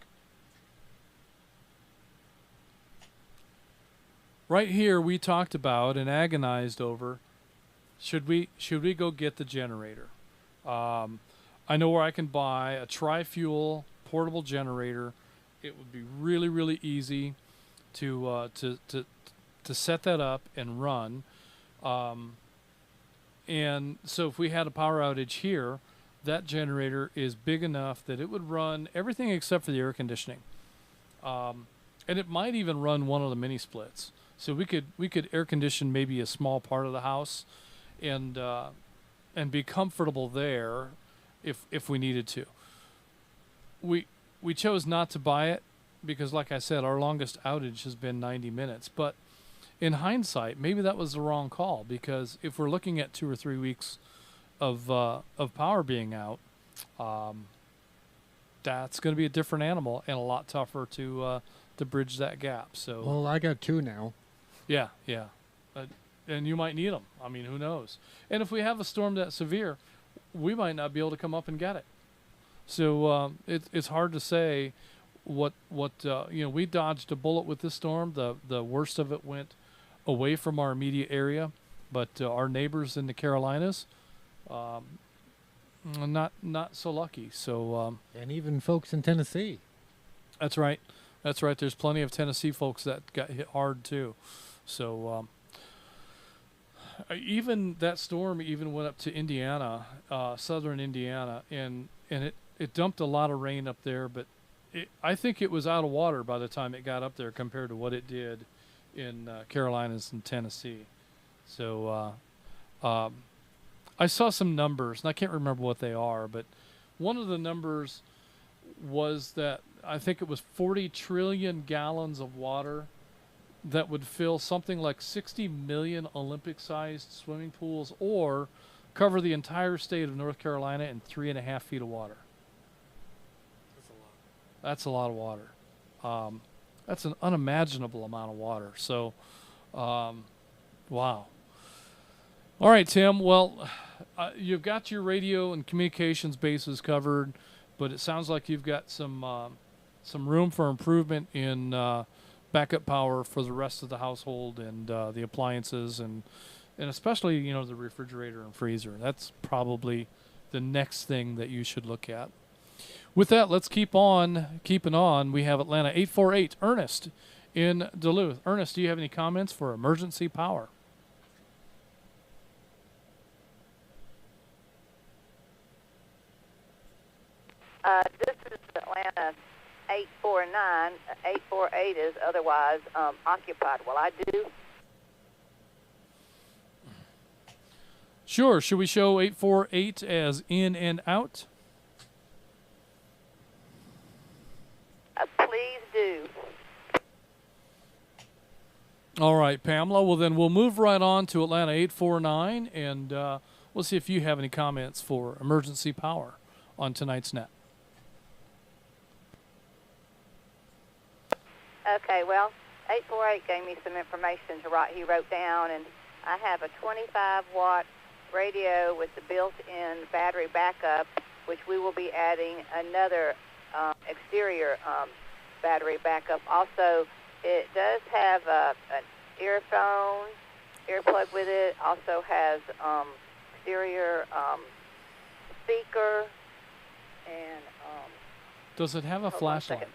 Right here, we talked about and agonized over, should we go get the generator? I know where I can buy a tri-fuel portable generator. It would be really, really easy to set that up and run. And so if we had a power outage here, that generator is big enough that it would run everything except for the air conditioning. And it might even run one of the mini splits. So we could air condition maybe a small part of the house and be comfortable there if we needed to. We chose not to buy it because, like I said, our longest outage has been 90 minutes. But in hindsight, maybe that was the wrong call, because if we're looking at 2 or 3 weeks of power being out, that's going to be a different animal and a lot tougher to bridge that gap. So well, I got 2 now. Yeah. And you might need them. I mean, who knows? And if we have a storm that severe, we might not be able to come up and get it. So it's hard to say what you know. We dodged a bullet with this storm. The worst of it went away from our immediate area, but our neighbors in the Carolinas, not so lucky. So and even folks in Tennessee. That's right. There's plenty of Tennessee folks that got hit hard too. So even that storm even went up to Indiana, southern Indiana, and it dumped a lot of rain up there, but I think it was out of water by the time it got up there compared to what it did in Carolinas and Tennessee. So I saw some numbers, and I can't remember what they are, but one of the numbers was that I think it was 40 trillion gallons of water that would fill something like 60 million Olympic-sized swimming pools, or cover the entire state of North Carolina in 3.5 feet of water. That's a lot of water. That's an unimaginable amount of water. So, wow. All right, Tim. Well, you've got your radio and communications bases covered, but it sounds like you've got some room for improvement in backup power for the rest of the household and the appliances and especially, you know, the refrigerator and freezer. That's probably the next thing that you should look at. With that, let's keep on keeping on. We have Atlanta 848 Ernest in Duluth. Ernest, do you have any comments for emergency power? This is Atlanta 849. 848 is otherwise occupied. Will I do? Sure. Should we show 848 as in and out? Please do. All right, Pamela. Well, then we'll move right on to Atlanta 849, and we'll see if you have any comments for emergency power on tonight's net. Okay, well, 848 gave me some information he wrote down, and I have a 25-watt radio with the built-in battery backup, which we will be adding another exterior battery backup. Also, it does have an earplug with it. Also has exterior speaker, and does it have a flashlight?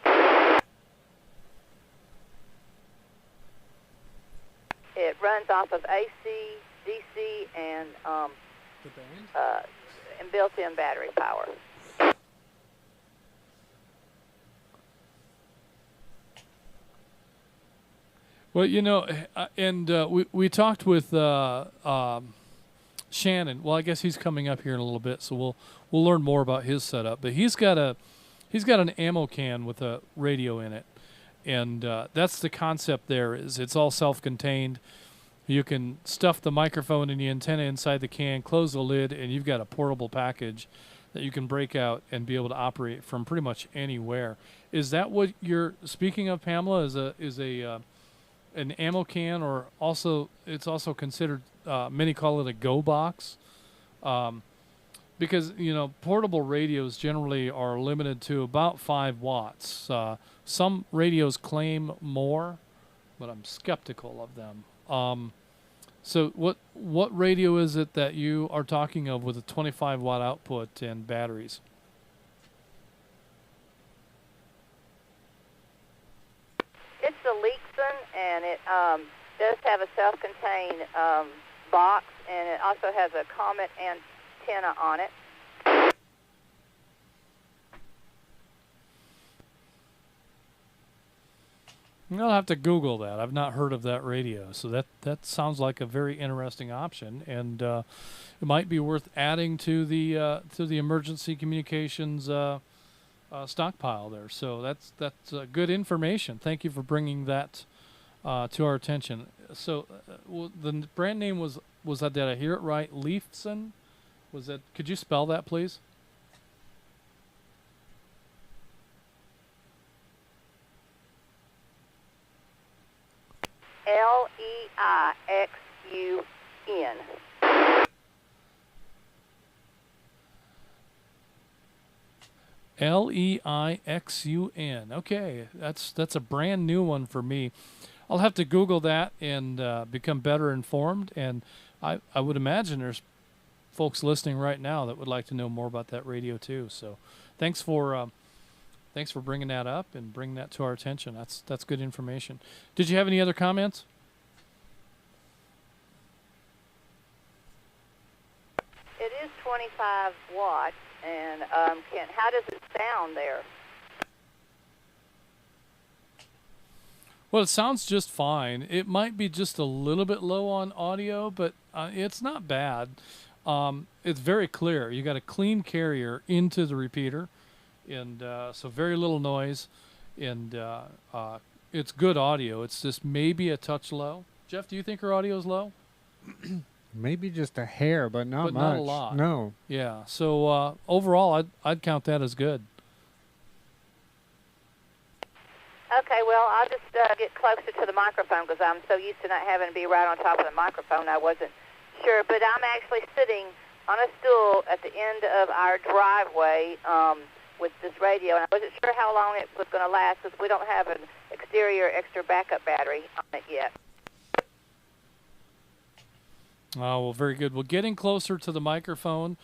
It runs off of AC, DC, and built-in battery power. Well, you know, and we talked with Shannon. Well, I guess he's coming up here in a little bit, so we'll learn more about his setup. But he's got an ammo can with a radio in it, and that's the concept. There is it's all self-contained. You can stuff the microphone and the antenna inside the can, close the lid, and you've got a portable package that you can break out and be able to operate from pretty much anywhere. Is that what you're speaking of, Pamela? Is an ammo can, or also it's also considered? Many call it a go box, because you know portable radios generally are limited to about 5 watts. Some radios claim more, but I'm skeptical of them. So what radio is it that you are talking of with a 25-watt output and batteries? It's the Leakson, and it does have a self-contained box, and it also has a Comet antenna on it. I'll have to Google that. I've not heard of that radio, so that sounds like a very interesting option, and it might be worth adding to the emergency communications stockpile there. So that's good information. Thank you for bringing that to our attention. So the brand name was that? Did I hear it right? Leifson? Was that? Could you spell that, please? Leixun. Leixun. Okay, that's a brand new one for me. I'll have to Google that and become better informed. And I would imagine there's folks listening right now that would like to know more about that radio too. So thanks for bringing that up and bringing that to our attention. That's good information. Did you have any other comments? It is 25 watts, and how does it sound there? Well, it sounds just fine. It might be just a little bit low on audio, but it's not bad. It's very clear. You got a clean carrier into the repeater, and so very little noise, and it's good audio. It's just maybe a touch low. Jeff, do you think her audio is low? Maybe just a hair, but not much. Not a lot. No. Yeah. So overall, I'd count that as good. Okay, well, I'll just get closer to the microphone because I'm so used to not having to be right on top of the microphone. I wasn't sure, but I'm actually sitting on a stool at the end of our driveway with this radio, and I wasn't sure how long it was going to last because we don't have an exterior extra backup battery on it yet. Oh, well, very good. Well, getting closer to the microphone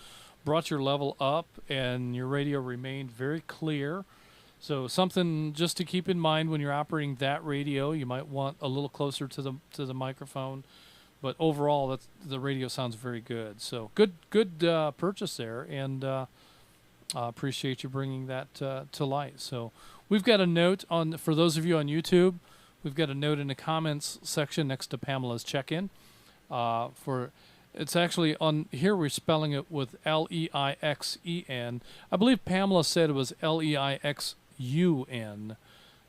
brought your level up, and your radio remained very clear. So something just to keep in mind when you're operating that radio, you might want a little closer to the microphone. But overall, the radio sounds very good. So good purchase there, and appreciate you bringing that to light. So we've got a note for those of you on YouTube. We've got a note in the comments section next to Pamela's check-in. It's actually on here. We're spelling it with Leixen. I believe Pamela said it was Leixun.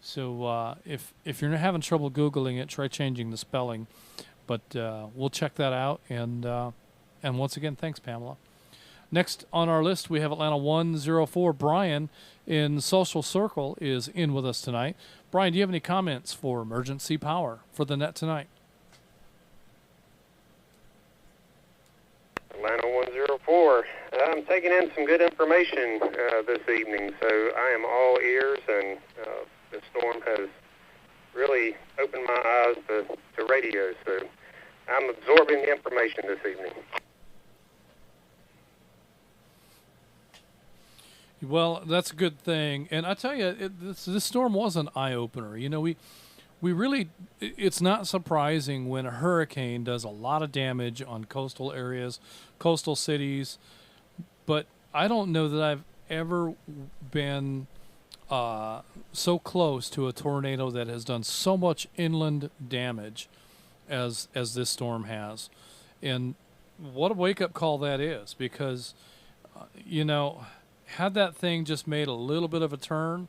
So if you're having trouble Googling it, try changing the spelling. But we'll check that out. And once again, thanks, Pamela. Next on our list, we have Atlanta 104. Brian in Social Circle is in with us tonight. Brian, do you have any comments for emergency power for the net tonight? Atlanta 104. I'm taking in some good information this evening, so I am all ears, and the storm has really opened my eyes to radio, so I'm absorbing the information this evening. Well, that's a good thing. And I tell you, this storm was an eye-opener. You know, we really, it's not surprising when a hurricane does a lot of damage on coastal areas, coastal cities. But I don't know that I've ever been so close to a tornado that has done so much inland damage as this storm has. And what a wake-up call that is, because, you know, had that thing just made a little bit of a turn,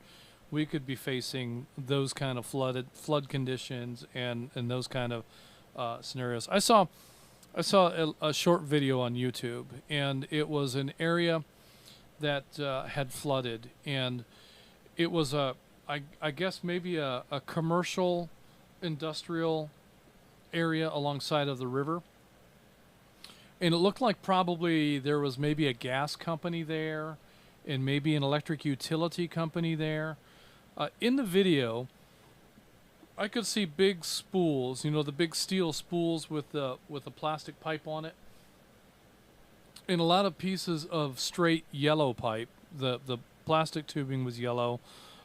we could be facing those kind of flood conditions and those kind of scenarios. I saw a short video on YouTube, and it was an area that had flooded, and it was I guess maybe a commercial industrial area alongside of the river. And it looked like probably there was maybe a gas company there and maybe an electric utility company there. In the video, I could see big spools, you know, the big steel spools with a plastic pipe on it, and a lot of pieces of straight yellow pipe. The plastic tubing was yellow,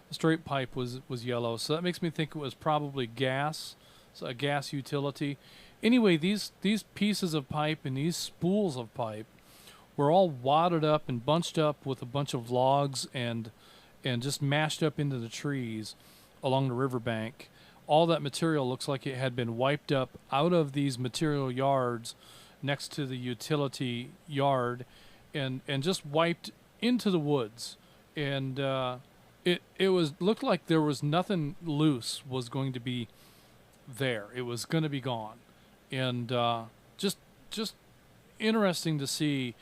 the straight pipe was yellow. So that makes me think it was probably gas, so a gas utility. Anyway, these pieces of pipe and these spools of pipe were all wadded up and bunched up with a bunch of logs and just mashed up into the trees along the riverbank. All that material looks like it had been wiped up out of these material yards next to the utility yard and just wiped into the woods. And it looked like there was nothing loose was going to be there. It was going to be gone. And just interesting to see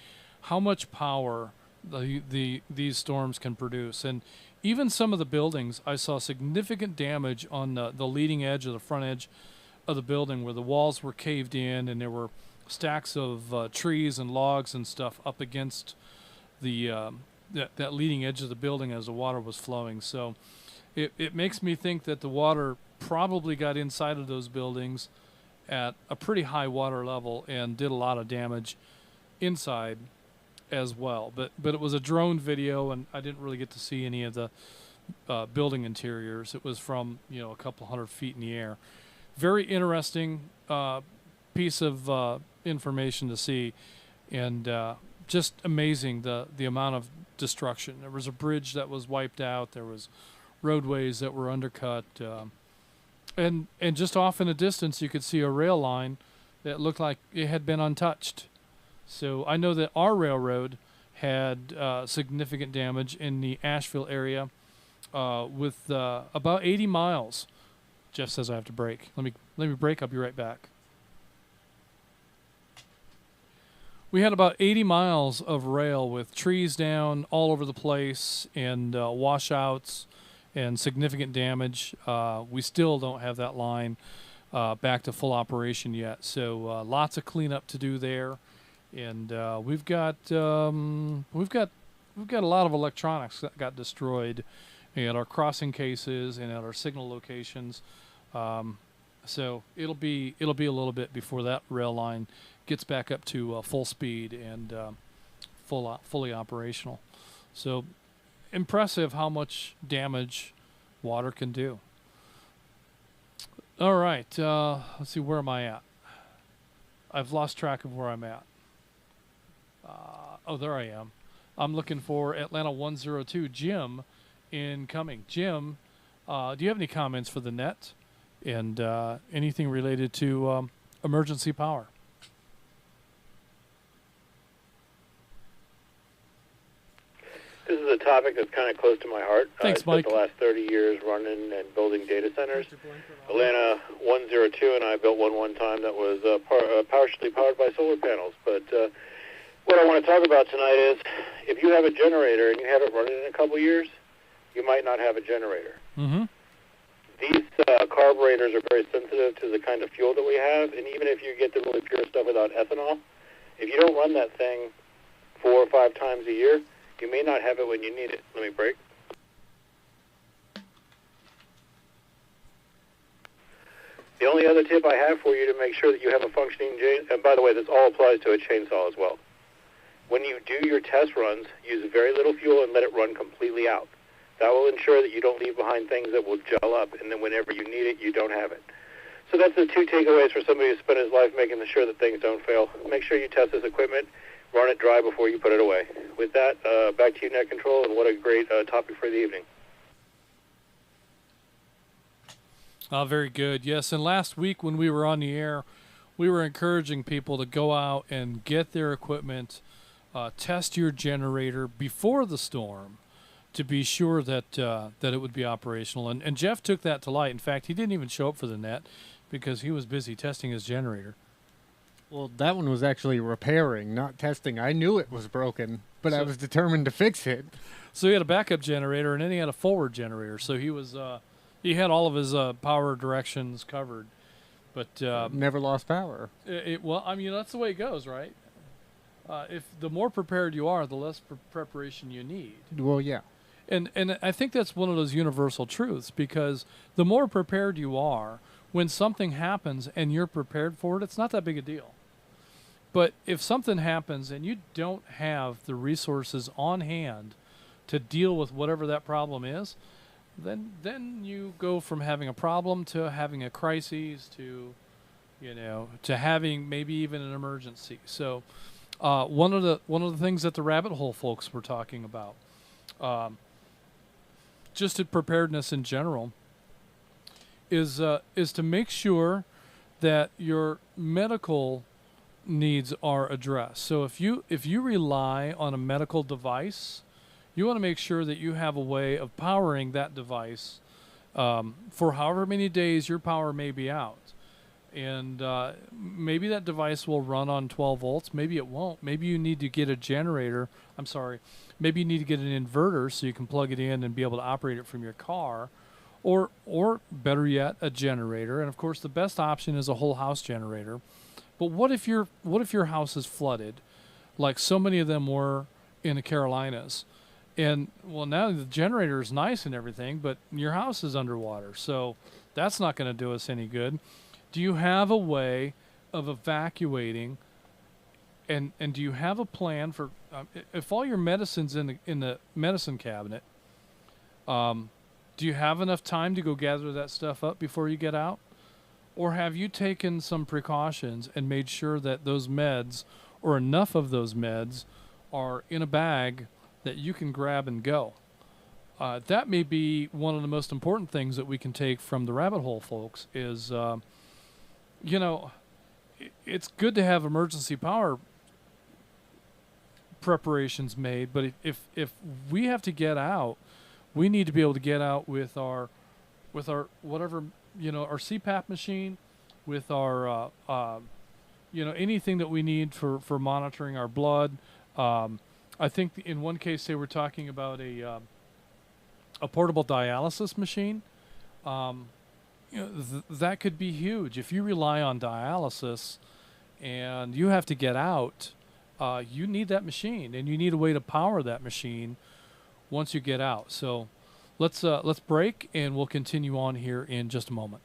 how much power these storms can produce. And even some of the buildings, I saw significant damage on the leading edge or the front edge of the building where the walls were caved in and there were stacks of trees and logs and stuff up against the that leading edge of the building as the water was flowing. So it makes me think that the water probably got inside of those buildings at a pretty high water level and did a lot of damage inside as well. But it was a drone video, and I didn't really get to see any of the building interiors. It was from, you know, a couple hundred feet in the air. Very interesting piece of information to see, and just amazing the amount of destruction. There was a bridge that was wiped out. There was roadways that were undercut. And just off in the distance, you could see a rail line that looked like it had been untouched. So I know that our railroad had significant damage in the Asheville area with about 80 miles. Jeff says I have to break. Let me break. I'll be right back. We had about 80 miles of rail with trees down all over the place and washouts and significant damage. We still don't have that line back to full operation yet. So lots of cleanup to do there. And we've got a lot of electronics that got destroyed at our crossing cases and at our signal locations. So it'll be a little bit before that rail line gets back up to full speed and fully operational. So impressive how much damage water can do. All right, let's see, where am I at? I've lost track of where I'm at. Oh, there I am. I'm looking for Atlanta 102, Jim, incoming. Jim, do you have any comments for the net and anything related to emergency power? This is a topic that's kind of close to my heart. Thanks, I Mike. spent the last 30 years running and building data centers. Atlanta 102 and I built one time that was partially powered by solar panels. But what I want to talk about tonight is if you have a generator and you have it running in a couple years, you might not have a generator. Mm-hmm. These carburetors are very sensitive to the kind of fuel that we have, and even if you get the really pure stuff without ethanol, if you don't run that thing 4 or 5 times a year, you may not have it when you need it. Let me break. The only other tip I have for you to make sure that you have a functioning and by the way, this all applies to a chainsaw as well. When you do your test runs, use very little fuel and let it run completely out. That will ensure that you don't leave behind things that will gel up, and then whenever you need it, you don't have it. So that's the 2 takeaways for somebody who spent his life making sure that things don't fail. Make sure you test this equipment, run it dry before you put it away. With that, back to you, Net Control, and what a great topic for the evening. Very good. Yes, and last week when we were on the air, we were encouraging people to go out and get their equipment, test your generator before the storm to be sure that that it would be operational. And Jeff took that to light. In fact, he didn't even show up for the net because he was busy testing his generator. Well, that one was actually repairing, not testing. I knew it was broken, but I was determined to fix it. So he had a backup generator, and then he had a forward generator. So he was he had all of his power directions covered. But never lost power. Well, I mean, that's the way it goes, right? If the more prepared you are, the less preparation you need. Well, yeah. And I think that's one of those universal truths, because the more prepared you are, when something happens and you're prepared for it, it's not that big a deal. But if something happens and you don't have the resources on hand to deal with whatever that problem is, then you go from having a problem to having a crisis to, to having maybe even an emergency. So one of the things that the rabbit hole folks were talking about, just at preparedness in general, is to make sure that your medical needs are addressed. So if you rely on a medical device, you want to make sure that you have a way of powering that device for however many days your power may be out. And maybe that device will run on 12 volts. Maybe it won't. Maybe you need to get a generator. Maybe you need to get an inverter so you can plug it in and be able to operate it from your car. Or better yet, a generator. And of course, the best option is a whole house generator. But what if your house is flooded, like so many of them were in the Carolinas? And well, now the generator is nice and everything, but your house is underwater, so that's not going to do us any good. Do you have a way of evacuating? And do you have a plan for if all your medicine's in the medicine cabinet? Do you have enough time to go gather that stuff up before you get out? Or have you taken some precautions and made sure that those meds, or enough of those meds, are in a bag that you can grab and go? That may be one of the most important things that we can take from the rabbit hole folks is, it's good to have emergency power preparations made, but if we have to get out, we need to be able to get out with our whatever, our CPAP machine, with our anything that we need for monitoring our blood. I think in one case they were talking about a portable dialysis machine. That could be huge. If you rely on dialysis and you have to get out, you need that machine, and you need a way to power that machine once you get out. So let's break, and we'll continue on here in just a moment.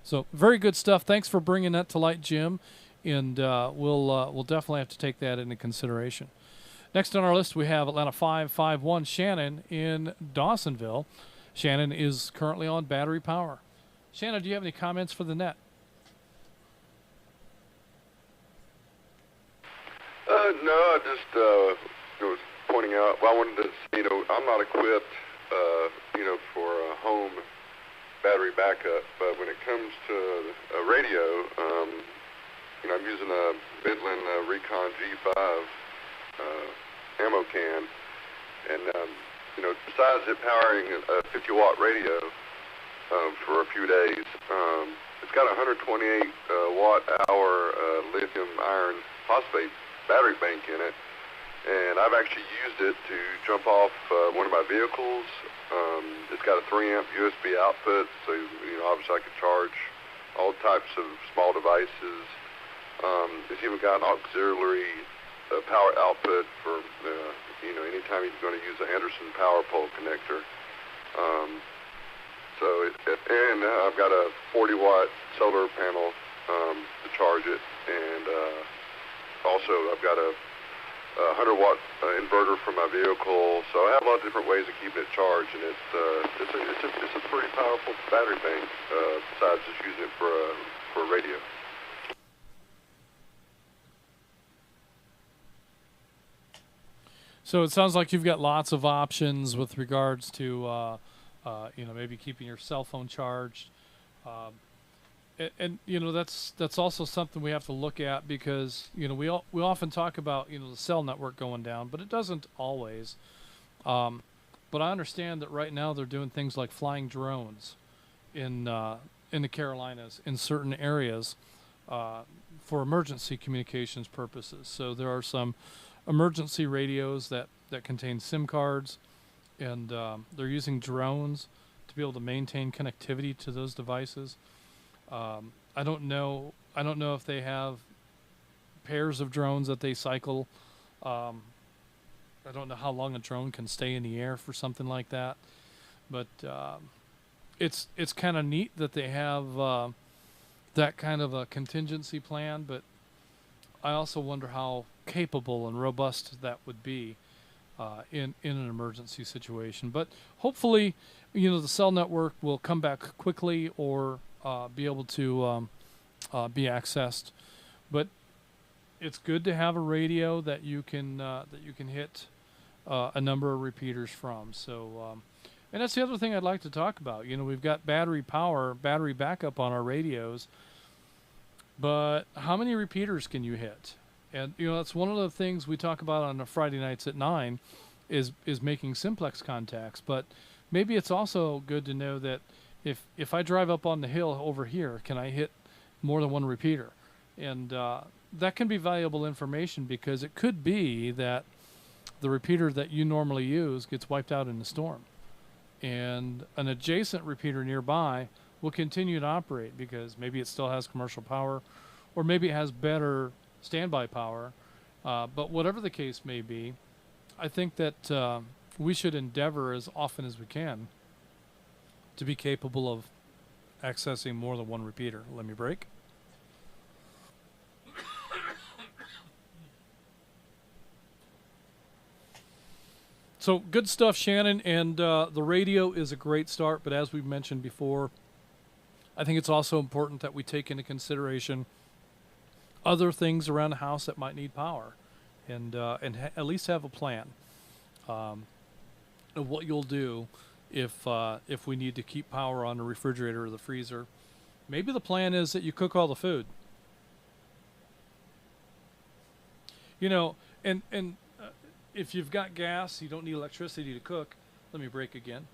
So very good stuff. Thanks for bringing that to light, Jim, and we'll definitely have to take that into consideration. Next on our list, we have Atlanta 551 Shannon in Dawsonville. Shannon is currently on battery power. Shannon, do you have any comments for the net? No, I just was pointing out, I wanted to say, I'm not equipped, for a home battery backup, but when it comes to a radio, I'm using a Midland Recon G5 ammo can. And, besides it powering a 50-watt radio for a few days, it's got a 128 watt-hour lithium iron phosphate battery bank in it. And I've actually used it to jump off one of my vehicles. It's got a 3-amp USB output, so obviously I could charge all types of small devices. It's even got an auxiliary power output for anytime you're going to use an Anderson power pole connector. And I've got a 40-watt solar panel to charge it, and also I've got a 100-watt inverter for my vehicle. So I have a lot of different ways of keeping it charged, and it's a pretty powerful battery bank. Besides just using it for a radio. So it sounds like you've got lots of options with regards to maybe keeping your cell phone charged. And that's also something we have to look at, because we often talk about the cell network going down, but it doesn't always. But I understand that right now they're doing things like flying drones in the Carolinas in certain areas for emergency communications purposes. So there are some emergency radios that contain SIM cards, and they're using drones to be able to maintain connectivity to those devices. I don't know if they have pairs of drones that they cycle. I don't know how long a drone can stay in the air for something like that, but it's kind of neat that they have that kind of a contingency plan. But I also wonder how capable and robust that would be in an emergency situation. But hopefully, the cell network will come back quickly, or be able to be accessed. But it's good to have a radio that you can hit a number of repeaters from. So, and that's the other thing I'd like to talk about. We've got battery backup on our radios, but how many repeaters can you hit? And that's one of the things we talk about on the Friday nights at 9, is making simplex contacts. But maybe it's also good to know that if I drive up on the hill over here, can I hit more than one repeater? And that can be valuable information, because it could be that the repeater that you normally use gets wiped out in a storm, and an adjacent repeater nearby will continue to operate because maybe it still has commercial power, or maybe it has better standby power. But whatever the case may be, I think that we should endeavor as often as we can to be capable of accessing more than one repeater. Let me break. So good stuff, Shannon, and the radio is a great start, but as we've mentioned before, I think it's also important that we take into consideration other things around the house that might need power, and at least have a plan of what you'll do if we need to keep power on the refrigerator or the freezer. Maybe the plan is that you cook all the food. And if you've got gas, you don't need electricity to cook. Let me break again.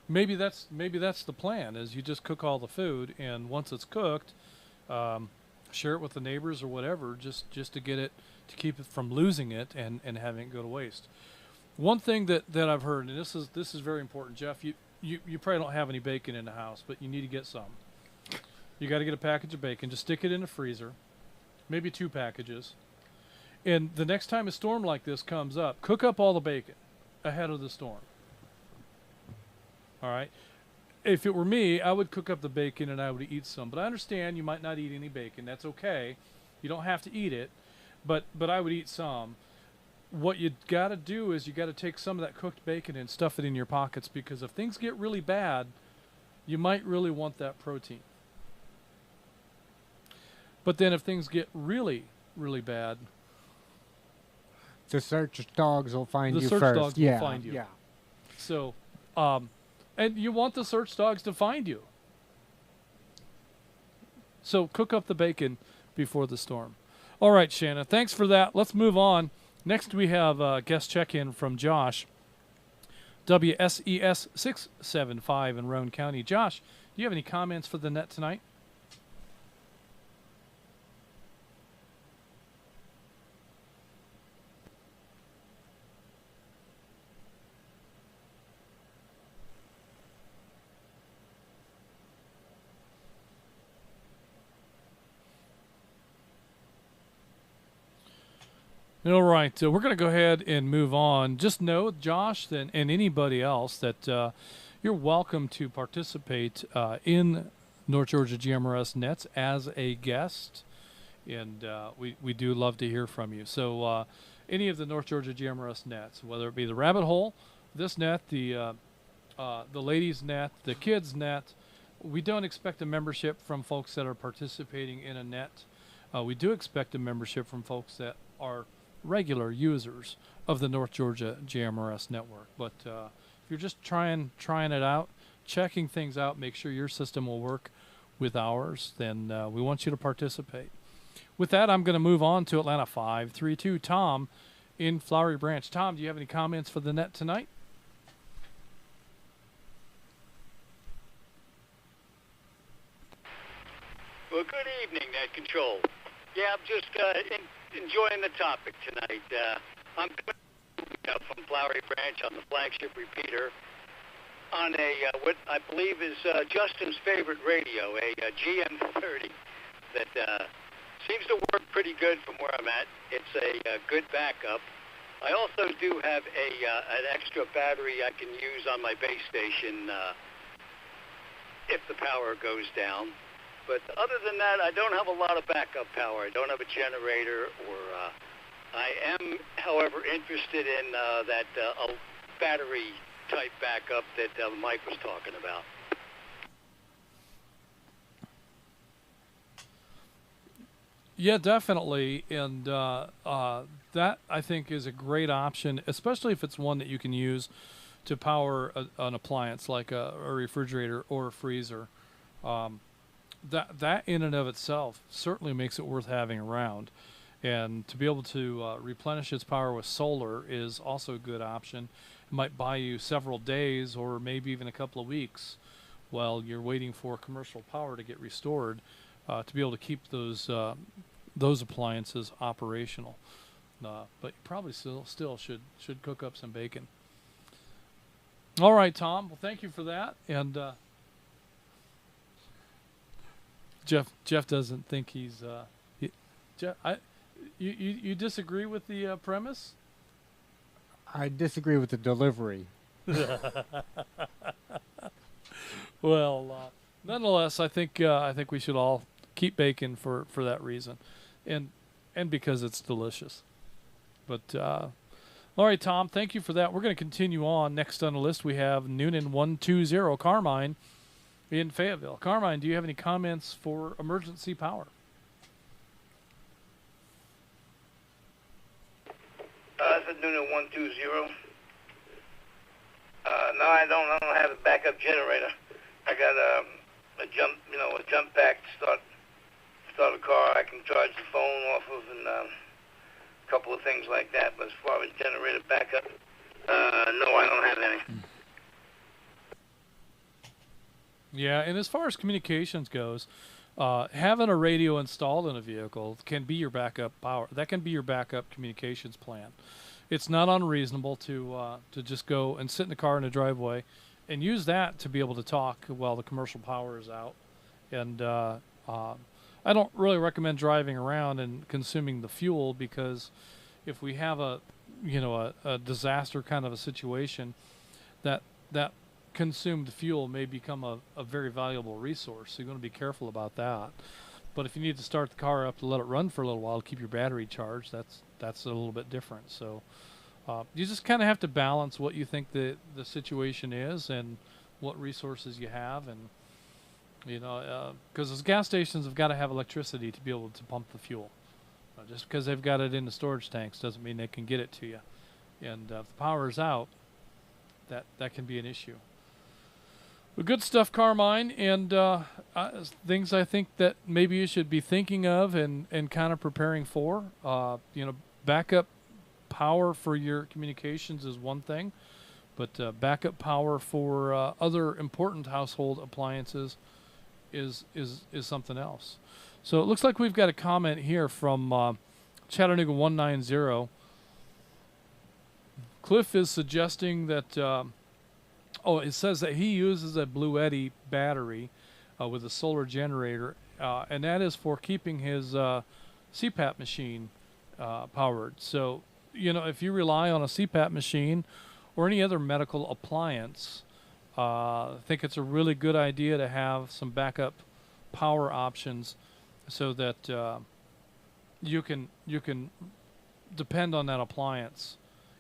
Maybe that's the plan, is you just cook all the food, and once it's cooked, share it with the neighbors or whatever, just to get it, to keep it from losing it and having it go to waste. One thing that I've heard, and this is very important, Jeff, you probably don't have any bacon in the house, but you need to get some. You got to get a package of bacon, just stick it in the freezer, maybe 2 packages, and the next time a storm like this comes up, cook up all the bacon ahead of the storm. All right. If it were me, I would cook up the bacon and I would eat some. But I understand you might not eat any bacon. That's okay. You don't have to eat it. But I would eat some. What you got to do is you got to take some of that cooked bacon and stuff it in your pockets, because if things get really bad, you might really want that protein. But then if things get really, really bad, the search dogs will find you first. The search dogs will find you. Yeah. So, and you want the search dogs to find you. So cook up the bacon before the storm. All right, Shanna, thanks for that. Let's move on. Next, we have a guest check-in from Josh, WSES 675 in Roane County. Josh, do you have any comments for the net tonight? All right, we're going to go ahead and move on. Just know, Josh, and anybody else, that you're welcome to participate in North Georgia GMRS Nets as a guest, and we do love to hear from you. So any of the North Georgia GMRS Nets, whether it be the Rabbit Hole, this net, the ladies' net, the kids' net, we don't expect a membership from folks that are participating in a net. We do expect a membership from folks that are regular users of the North Georgia GMRS network. But if you're just trying it out, checking things out, make sure your system will work with ours, then we want you to participate. With that, I'm going to move on to Atlanta 532. Tom in Flowery Branch. Tom, do you have any comments for the net tonight? Well, good evening, Net Control. Yeah, I'm just enjoying the topic tonight. I'm from Flowery Branch on the flagship repeater on a what I believe is Justin's favorite radio, a GM30 that seems to work pretty good from where I'm at. It's a good backup. I also do have an extra battery I can use on my base station if the power goes down. But other than that, I don't have a lot of backup power. I don't have a generator, or I am, however, interested in that battery-type backup that Mike was talking about. Yeah, definitely, and that, I think, is a great option, especially if it's one that you can use to power an appliance like a refrigerator or a freezer. That in and of itself certainly makes it worth having around, and to be able to replenish its power with solar is also a good option. It might buy you several days or maybe even a couple of weeks while you're waiting for commercial power to get restored, to be able to keep those appliances operational. But you probably still should cook up some bacon. All right, Tom. Well, thank you for that. And Jeff doesn't think he's Jeff. You disagree with the premise? I disagree with the delivery. Well, nonetheless, I think we should all keep bacon for that reason, and because it's delicious. But all right, Tom, thank you for that. We're going to continue on. Next on the list, we have Noonan 120 Carmine in Fayetteville. Carmine, do you have any comments for emergency power? This is Noonan 120. No, I don't have a backup generator. I got a jump pack to start a car. I can charge the phone off of, and a couple of things like that. But as far as generator backup, no, I don't have any. Yeah, and as far as communications goes, having a radio installed in a vehicle can be your backup power. That can be your backup communications plan. It's not unreasonable to just go and sit in the car in the driveway and use that to be able to talk while the commercial power is out. And I don't really recommend driving around and consuming the fuel, because if we have a disaster kind of a situation, that consumed fuel may become a very valuable resource. So you're going to be careful about that. But if you need to start the car up to let it run for a little while to keep your battery charged, that's a little bit different. So you just kind of have to balance what you think the situation is and what resources you have, and because those gas stations have got to have electricity to be able to pump the fuel. Just because they've got it in the storage tanks doesn't mean they can get it to you. And if the power is out, that can be an issue. Well, good stuff, Carmine, and things I think that maybe you should be thinking of and kind of preparing for. Backup power for your communications is one thing, but backup power for other important household appliances is something else. So it looks like we've got a comment here from Chattanooga 190. Cliff is suggesting that, it says that he uses a Blue Eddy battery with a solar generator, and that is for keeping his CPAP machine powered. So, if you rely on a CPAP machine or any other medical appliance, I think it's a really good idea to have some backup power options so that you can depend on that appliance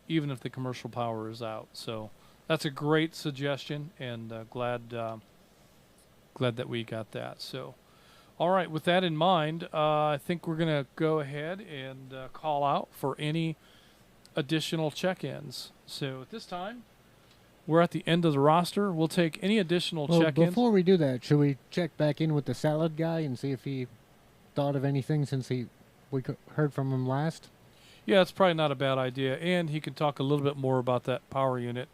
even if the commercial power is out. So that's a great suggestion, and glad that we got that. So, all right, with that in mind, I think we're going to go ahead and call out for any additional check-ins. So at this time, we're at the end of the roster. We'll take any additional check-ins. Before we do that, should we check back in with the salad guy and see if he thought of anything since we heard from him last? Yeah, it's probably not a bad idea, and he can talk a little bit more about that power unit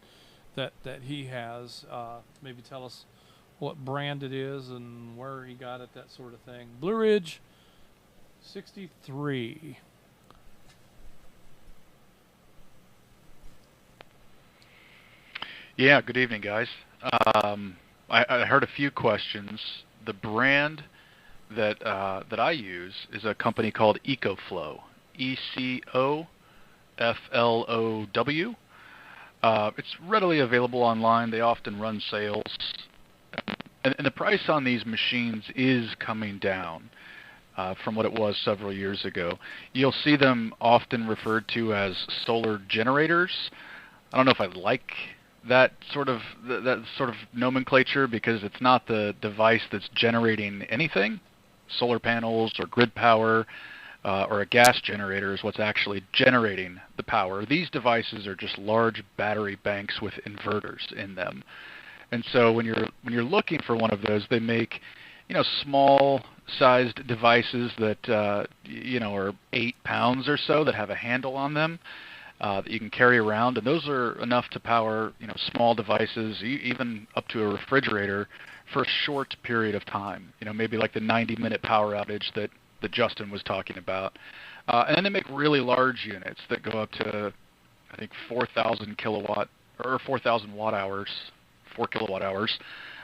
that he has. Maybe tell us what brand it is and where he got it, that sort of thing. Blue Ridge 63. Yeah, good evening, guys. I heard a few questions. The brand that I use is a company called EcoFlow, ECOFLOW. It's readily available online. They often run sales. And the price on these machines is coming down from what it was several years ago. You'll see them often referred to as solar generators. I don't know if I like that sort of nomenclature, because it's not the device that's generating anything. Solar panels or grid power or a gas generator is what's actually generating the power. These devices are just large battery banks with inverters in them. And so when you're looking for one of those, they make small-sized devices that are 8 pounds or so, that have a handle on them that you can carry around, and those are enough to power small devices, even up to a refrigerator, for a short period of time. Maybe like the 90-minute power outage that Justin was talking about. And then they make really large units that go up to, I think, 4,000 kilowatt or 4,000 watt hours, 4 kilowatt hours,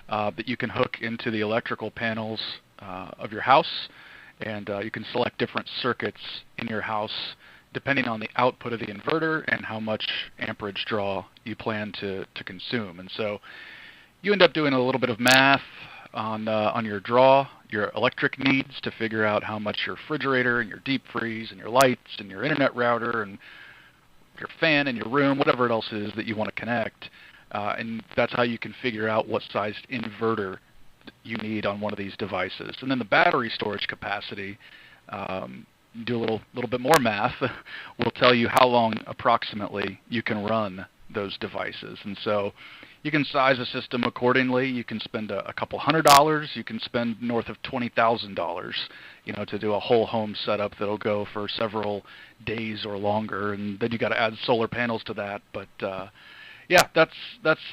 that you can hook into the electrical panels of your house, and you can select different circuits in your house depending on the output of the inverter and how much amperage draw you plan to consume. And so you end up doing a little bit of math on your draw, your electric needs, to figure out how much your refrigerator and your deep freeze and your lights and your internet router and your fan in your room, whatever else it is that you want to connect. And that's how you can figure out what sized inverter you need on one of these devices. And then the battery storage capacity, do a little bit more math, will tell you how long approximately you can run those devices. And so you can size a system accordingly. You can spend a couple $100. You can spend north of $20,000, to do a whole home setup that'll go for several days or longer. And then you got to add solar panels to that. But yeah, that's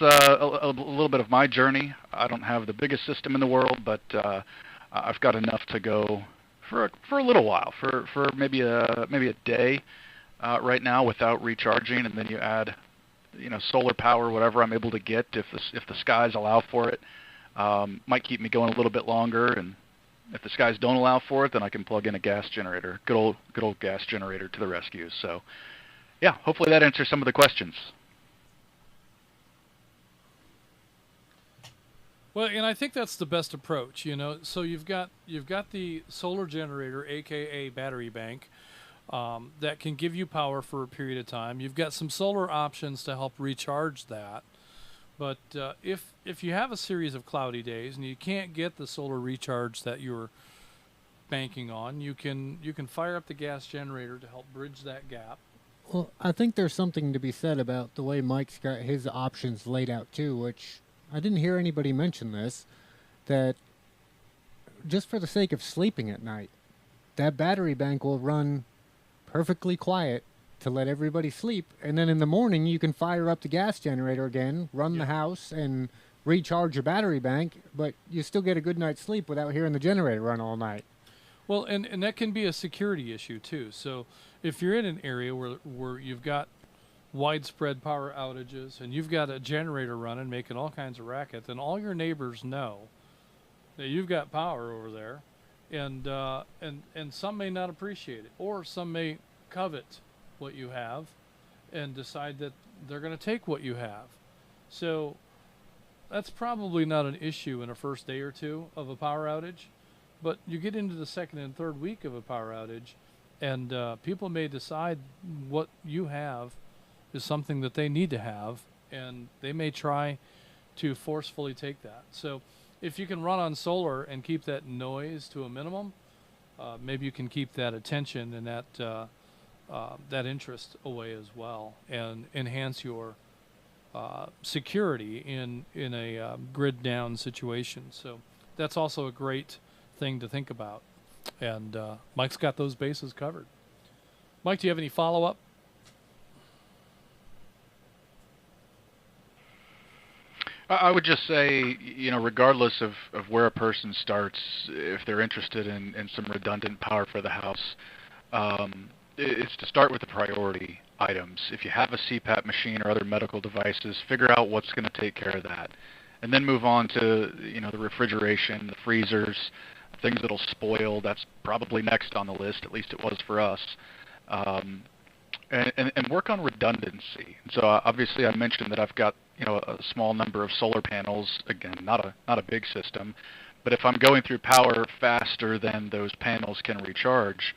a little bit of my journey. I don't have the biggest system in the world, but I've got enough to go for a little while, for maybe a day right now without recharging, and then you add solar power, whatever I'm able to get, if the skies allow for it. Might keep me going a little bit longer, and if the skies don't allow for it, then I can plug in a gas generator, good old gas generator to the rescue. So yeah, hopefully that answers some of the questions. Well, and I think that's the best approach, So you've got the solar generator, aka battery bank, that can give you power for a period of time. You've got some solar options to help recharge that. But if you have a series of cloudy days and you can't get the solar recharge that you're banking on, you can fire up the gas generator to help bridge that gap. Well, I think there's something to be said about the way Mike's got his options laid out too, which I didn't hear anybody mention this, that just for the sake of sleeping at night, that battery bank will run perfectly quiet to let everybody sleep, and then in the morning you can fire up the gas generator again, run the house, and recharge your battery bank, but you still get a good night's sleep without hearing the generator run all night. Well, and that can be a security issue too. So if you're in an area where you've got widespread power outages and you've got a generator running making all kinds of racket, then all your neighbors know that you've got power over there, and some may not appreciate it, or some may covet what you have and decide that they're going to take what you have. So that's probably not an issue in a first day or two of a power outage, but you get into the second and third week of a power outage, and people may decide what you have is something that they need to have, and they may try to forcefully take that. So if you can run on solar and keep that noise to a minimum, maybe you can keep that attention and that interest away as well, and enhance your security in a grid down situation. So that's also a great thing to think about. And Mike's got those bases covered. Mike, do you have any follow-up? I would just say, regardless of where a person starts, if they're interested in some redundant power for the house, it's to start with the priority items. If you have a CPAP machine or other medical devices, figure out what's going to take care of that. And then move on to, the refrigeration, the freezers, things that'll spoil. That's probably next on the list, at least it was for us. And work on redundancy. And so obviously I mentioned that I've got a small number of solar panels. Again, not a big system, but if I'm going through power faster than those panels can recharge,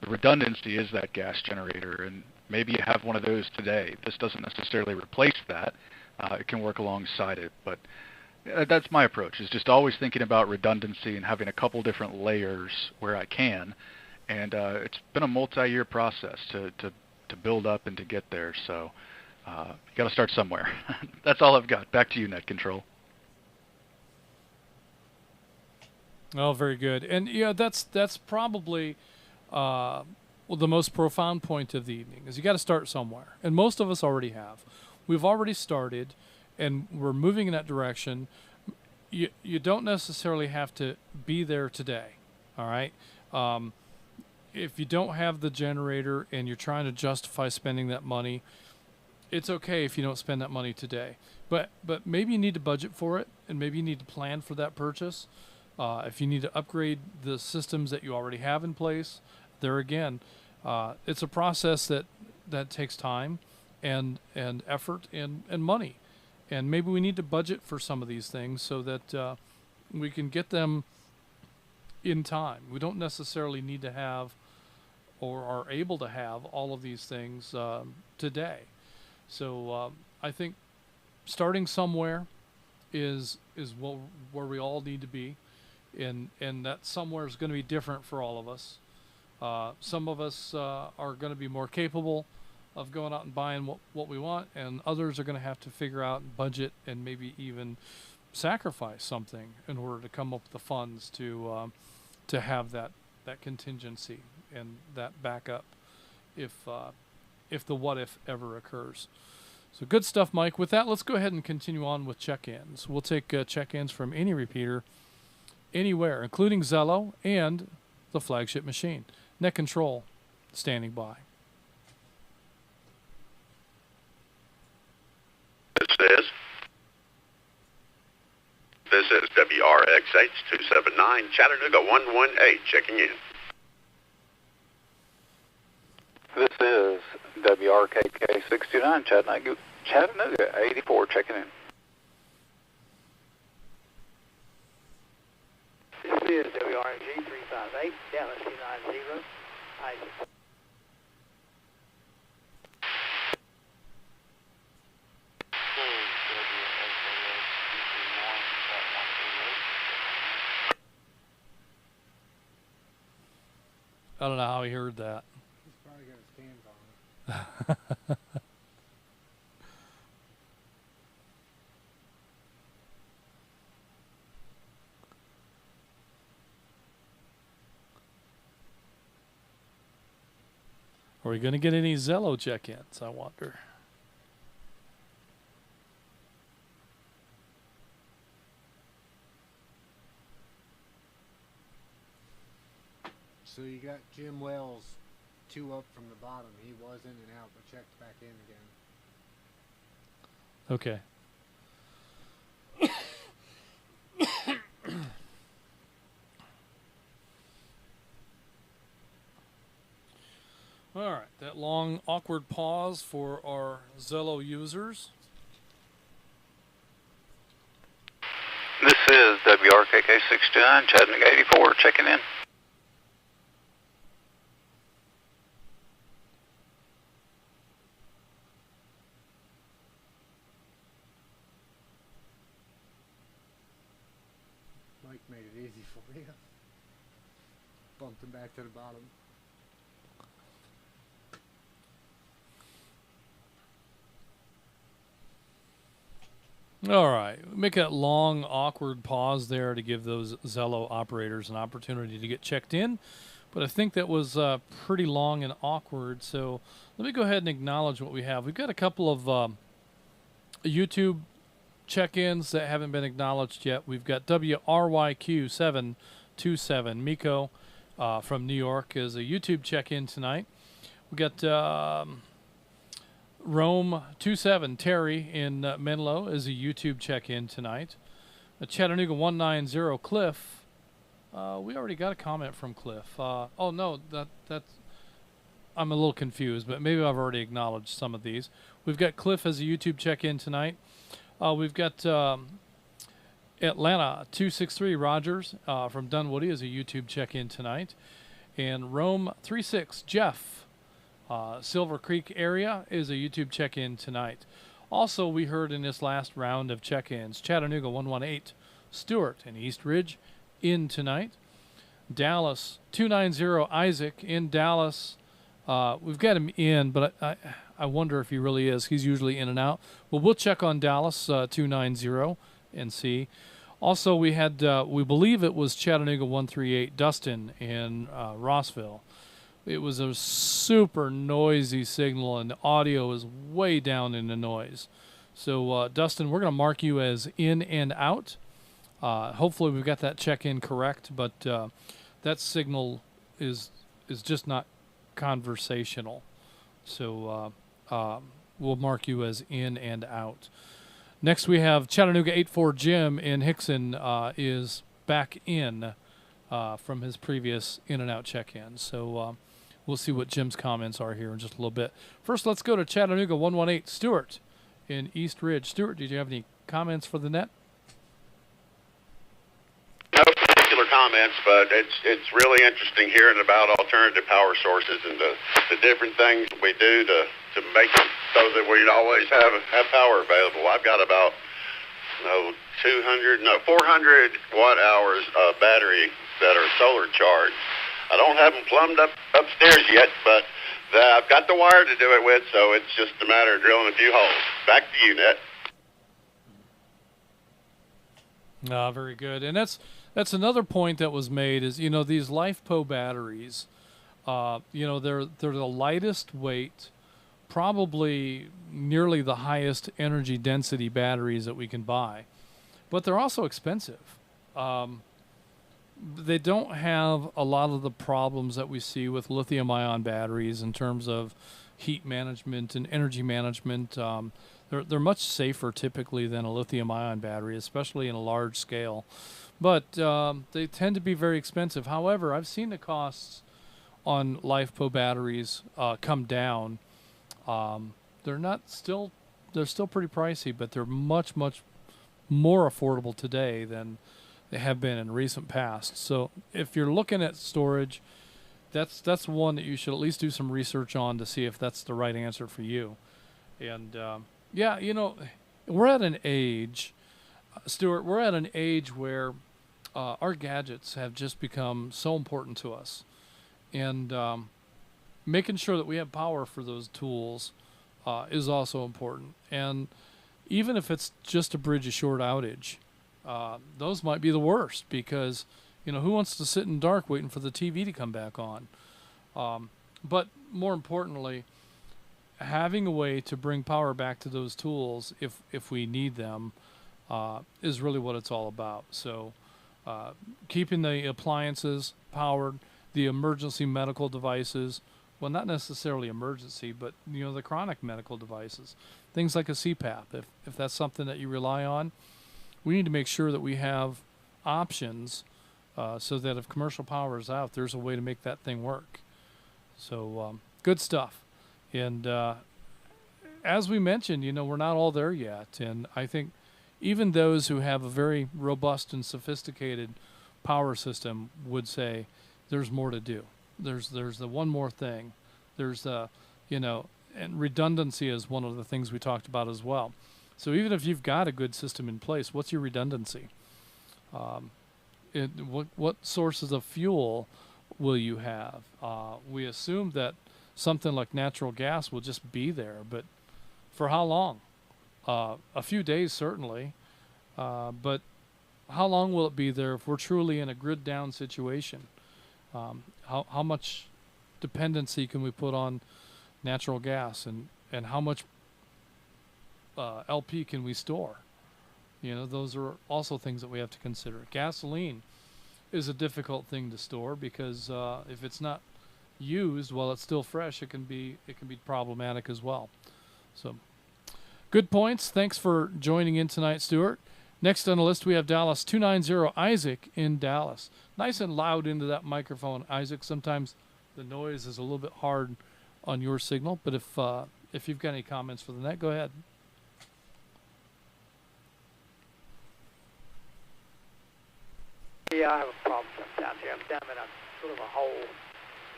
the redundancy is that gas generator, and maybe you have one of those today. This doesn't necessarily replace that. It can work alongside it, but that's my approach, is just always thinking about redundancy and having a couple different layers where I can. And it's been a multi-year process to build up and to get there. So you got to start somewhere. That's all I've got. Back to you, Net Control. Oh, very good. And that's probably the most profound point of the evening, is you got to start somewhere. And most of us already have. We've already started, and we're moving in that direction. You don't necessarily have to be there today. All right. If you don't have the generator and you're trying to justify spending that money, it's okay if you don't spend that money today. But maybe you need to budget for it, and maybe you need to plan for that purchase. If you need to upgrade the systems that you already have in place, there again, it's a process that takes time and effort and money. And maybe we need to budget for some of these things so that we can get them in time. We don't necessarily need to have or are able to have all of these things today. So I think starting somewhere is where we all need to be, and that somewhere is going to be different for all of us. Some of us are going to be more capable of going out and buying what we want, and others are going to have to figure out and budget and maybe even sacrifice something in order to come up with the funds to have that contingency and that backup if the what if ever occurs. So good stuff, Mike. With that, let's go ahead and continue on with check-ins. We'll take check-ins from any repeater anywhere, including Zello and the flagship machine. Net Control standing by. This is WRXH 279 Chattanooga 118 checking in. This is WRKK 629 Chattanooga 84 checking in. This is WRNG 358 Dallas 290. Isaac. I don't know how he heard that. He's probably got his hands on it. Are we going to get any Zello check-ins, I wonder? So you got Jim Wells 2 up from the bottom. He was in and out, but checked back in again. Okay. All right, that long, awkward pause for our Zello users. This is WRKK 69, Chattanooga 84, checking in. Mike made it easy for you. Bumped him back to the bottom. All right, make that long, awkward pause there to give those Zello operators an opportunity to get checked in. But I think that was pretty long and awkward, so let me go ahead and acknowledge what we have. We've got a couple of YouTube check-ins that haven't been acknowledged yet. We've got WRYQ727, Miko from New York is a YouTube check-in tonight. We got Rome 27, Terry in Menlo is a YouTube check-in tonight. Chattanooga 190, Cliff. We already got a comment from Cliff. Oh no, that's I'm a little confused, but maybe I've already acknowledged some of these. We've got Cliff as a YouTube check-in tonight. We've got Atlanta 263 Rogers from Dunwoody is a YouTube check-in tonight, and Rome 36 Jeff. Silver Creek area is a YouTube check-in tonight. Also, we heard in this last round of check-ins, Chattanooga 118, Stewart in East Ridge in tonight. Dallas 290, Isaac in Dallas. We've got him in, but I wonder if he really is. He's usually in and out. Well, we'll check on Dallas 290 and see. Also, we had, we believe it was Chattanooga 138, Dustin in Rossville. It was a super noisy signal, and the audio is way down in the noise. So, Dustin, we're going to mark you as in and out. Hopefully we've got that check-in correct, but that signal is just not conversational. So we'll mark you as in and out. Next we have Chattanooga 84 Jim in Hickson is back in from his previous in and out check-in. So we'll see what Jim's comments are here in just a little bit. First, let's go to Chattanooga 118, Stewart in East Ridge. Stewart, did you have any comments for the net? No particular comments, but it's really interesting hearing about alternative power sources and the different things we do to make it so that we always have power available. I've got about 400 watt hours of battery that are solar charged. I don't have them plumbed upstairs yet, but I've got the wire to do it with, so it's just a matter of drilling a few holes. Back to you, Net. Very good. And that's another point that was made is, you know, these LiFePO batteries, you know, they're the lightest weight, probably nearly the highest energy density batteries that we can buy, but they're also expensive. They don't have a lot of the problems that we see with lithium-ion batteries in terms of heat management and energy management. They're much safer typically than a lithium-ion battery, especially in a large scale. But they tend to be very expensive. However, I've seen the costs on LiFePO batteries come down. They're still pretty pricey, but they're much more affordable today than they have been in recent past. So if you're looking at storage, that's one that you should at least do some research on to see if that's the right answer for you. And yeah, you know, we're at an age, Stuart, we're at an age where our gadgets have just become so important to us. And making sure that we have power for those tools is also important. And even if it's just to bridge a short outage, those might be the worst because, you know, who wants to sit in dark waiting for the TV to come back on? But more importantly, having a way to bring power back to those tools if we need them is really what it's all about. So keeping the appliances powered, the emergency medical devices, well, not necessarily emergency, but the chronic medical devices, things like a CPAP. If that's something that you rely on, we need to make sure that we have options so that if commercial power is out, there's a way to make that thing work. So good stuff. And as we mentioned, we're not all there yet. And I think even those who have a very robust and sophisticated power system would say there's more to do. There's the one more thing. There's and redundancy is one of the things we talked about as well. So even if you've got a good system in place, what's your redundancy? What sources of fuel will you have? We assume that something like natural gas will just be there, but for how long? A few days certainly, but how long will it be there if we're truly in a grid down situation? How much dependency can we put on natural gas, and how much LP can we store? Those are also things that we have to consider. Gasoline is a difficult thing to store because if it's not used while it's still fresh, it can be problematic as well. So good points. Thanks for joining in tonight, Stuart. Next on the list we have Dallas 290 Isaac in Dallas. Nice and loud into that microphone, Isaac. Sometimes the noise is a little bit hard on your signal, but if you've got any comments for the net, go ahead. Yeah, I have a problem sometimes here. I'm down in a sort of a hole.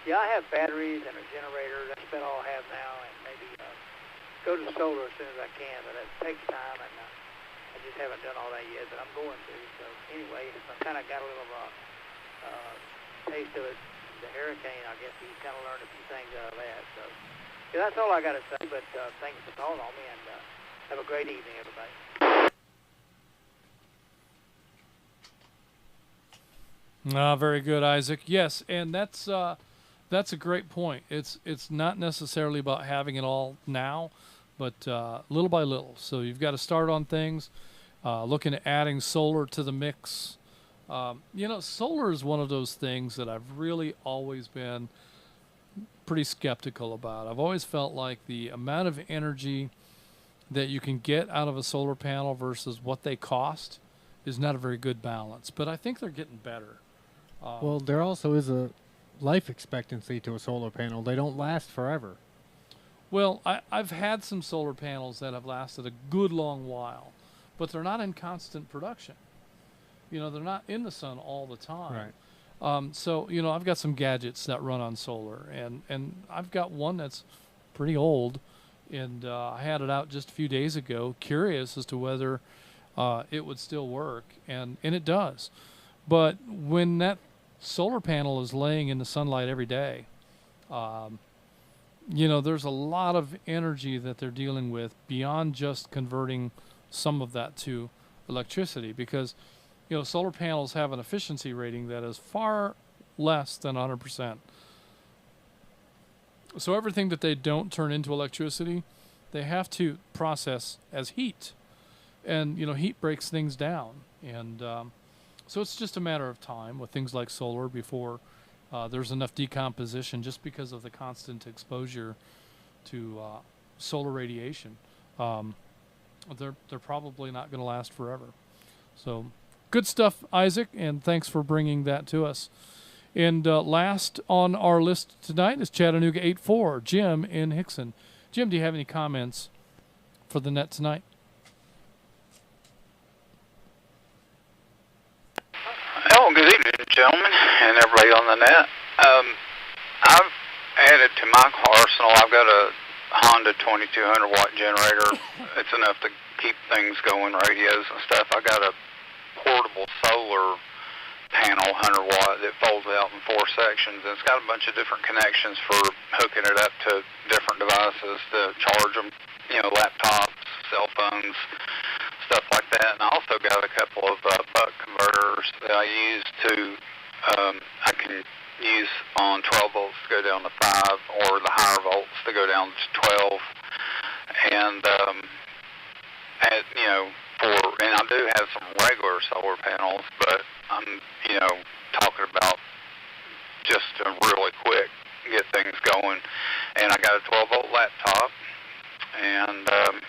Yeah, I have batteries and a generator. That's about all I have now, and maybe go to solar as soon as I can, but it takes time, and I just haven't done all that yet, but I'm going to. So anyway, I kind of got a little taste of it. The hurricane, I guess you kind of learned a few things out of that. So yeah, that's all I got to say, but thank you for calling on me, and have a great evening, everybody. Very good, Isaac. Yes, and that's a great point. It's not necessarily about having it all now, but little by little. So you've got to start on things, looking at adding solar to the mix. Solar is one of those things that I've really always been pretty skeptical about. I've always felt like the amount of energy that you can get out of a solar panel versus what they cost is not a very good balance. But I think they're getting better. Well, there also is a life expectancy to a solar panel. They don't last forever. Well, I've had some solar panels that have lasted a good long while, but they're not in constant production. They're not in the sun all the time. Right. So, I've got some gadgets that run on solar, and I've got one that's pretty old, and I had it out just a few days ago, curious as to whether it would still work, and it does. But when that solar panel is laying in the sunlight every day, there's a lot of energy that they're dealing with beyond just converting some of that to electricity, because solar panels have an efficiency rating that is far less than 100%. So everything that they don't turn into electricity, they have to process as heat, and heat breaks things down, and so it's just a matter of time with things like solar before there's enough decomposition, just because of the constant exposure to solar radiation. They're probably not going to last forever. So good stuff, Isaac, and thanks for bringing that to us. And last on our list tonight is Chattanooga 84, Jim in Hickson. Jim, do you have any comments for the net tonight? Oh, good evening, gentlemen, and everybody on the net. I've added to my arsenal, I've got a Honda 2200 watt generator. It's enough to keep things going, radios and stuff. I got a portable solar panel, 100 watt, that folds out in 4 sections, and it's got a bunch of different connections for hooking it up to different devices to charge them, laptops, cell phones, stuff like that. And I also got a couple of buck converters that I use to, I can use on 12 volts to go down to 5, or the higher volts to go down to 12. And and I do have some regular solar panels, but I'm, talking about just to really quick get things going. And I got a 12-volt laptop, and I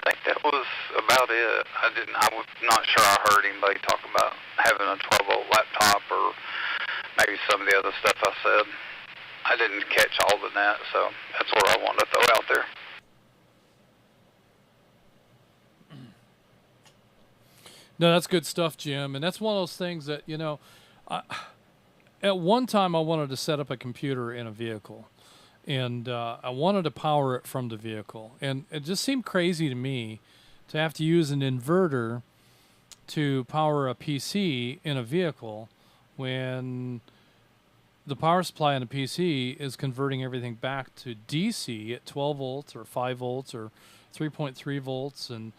think that was about it. I was not sure I heard anybody talk about having a 12-volt laptop or maybe some of the other stuff I said. I didn't catch all of that, so that's what I wanted to throw out there. No, that's good stuff, Jim. And that's one of those things that, at one time I wanted to set up a computer in a vehicle. And I wanted to power it from the vehicle. And it just seemed crazy to me to have to use an inverter to power a PC in a vehicle when the power supply on a PC is converting everything back to DC at 12 volts or 5 volts or 3.3 volts. And,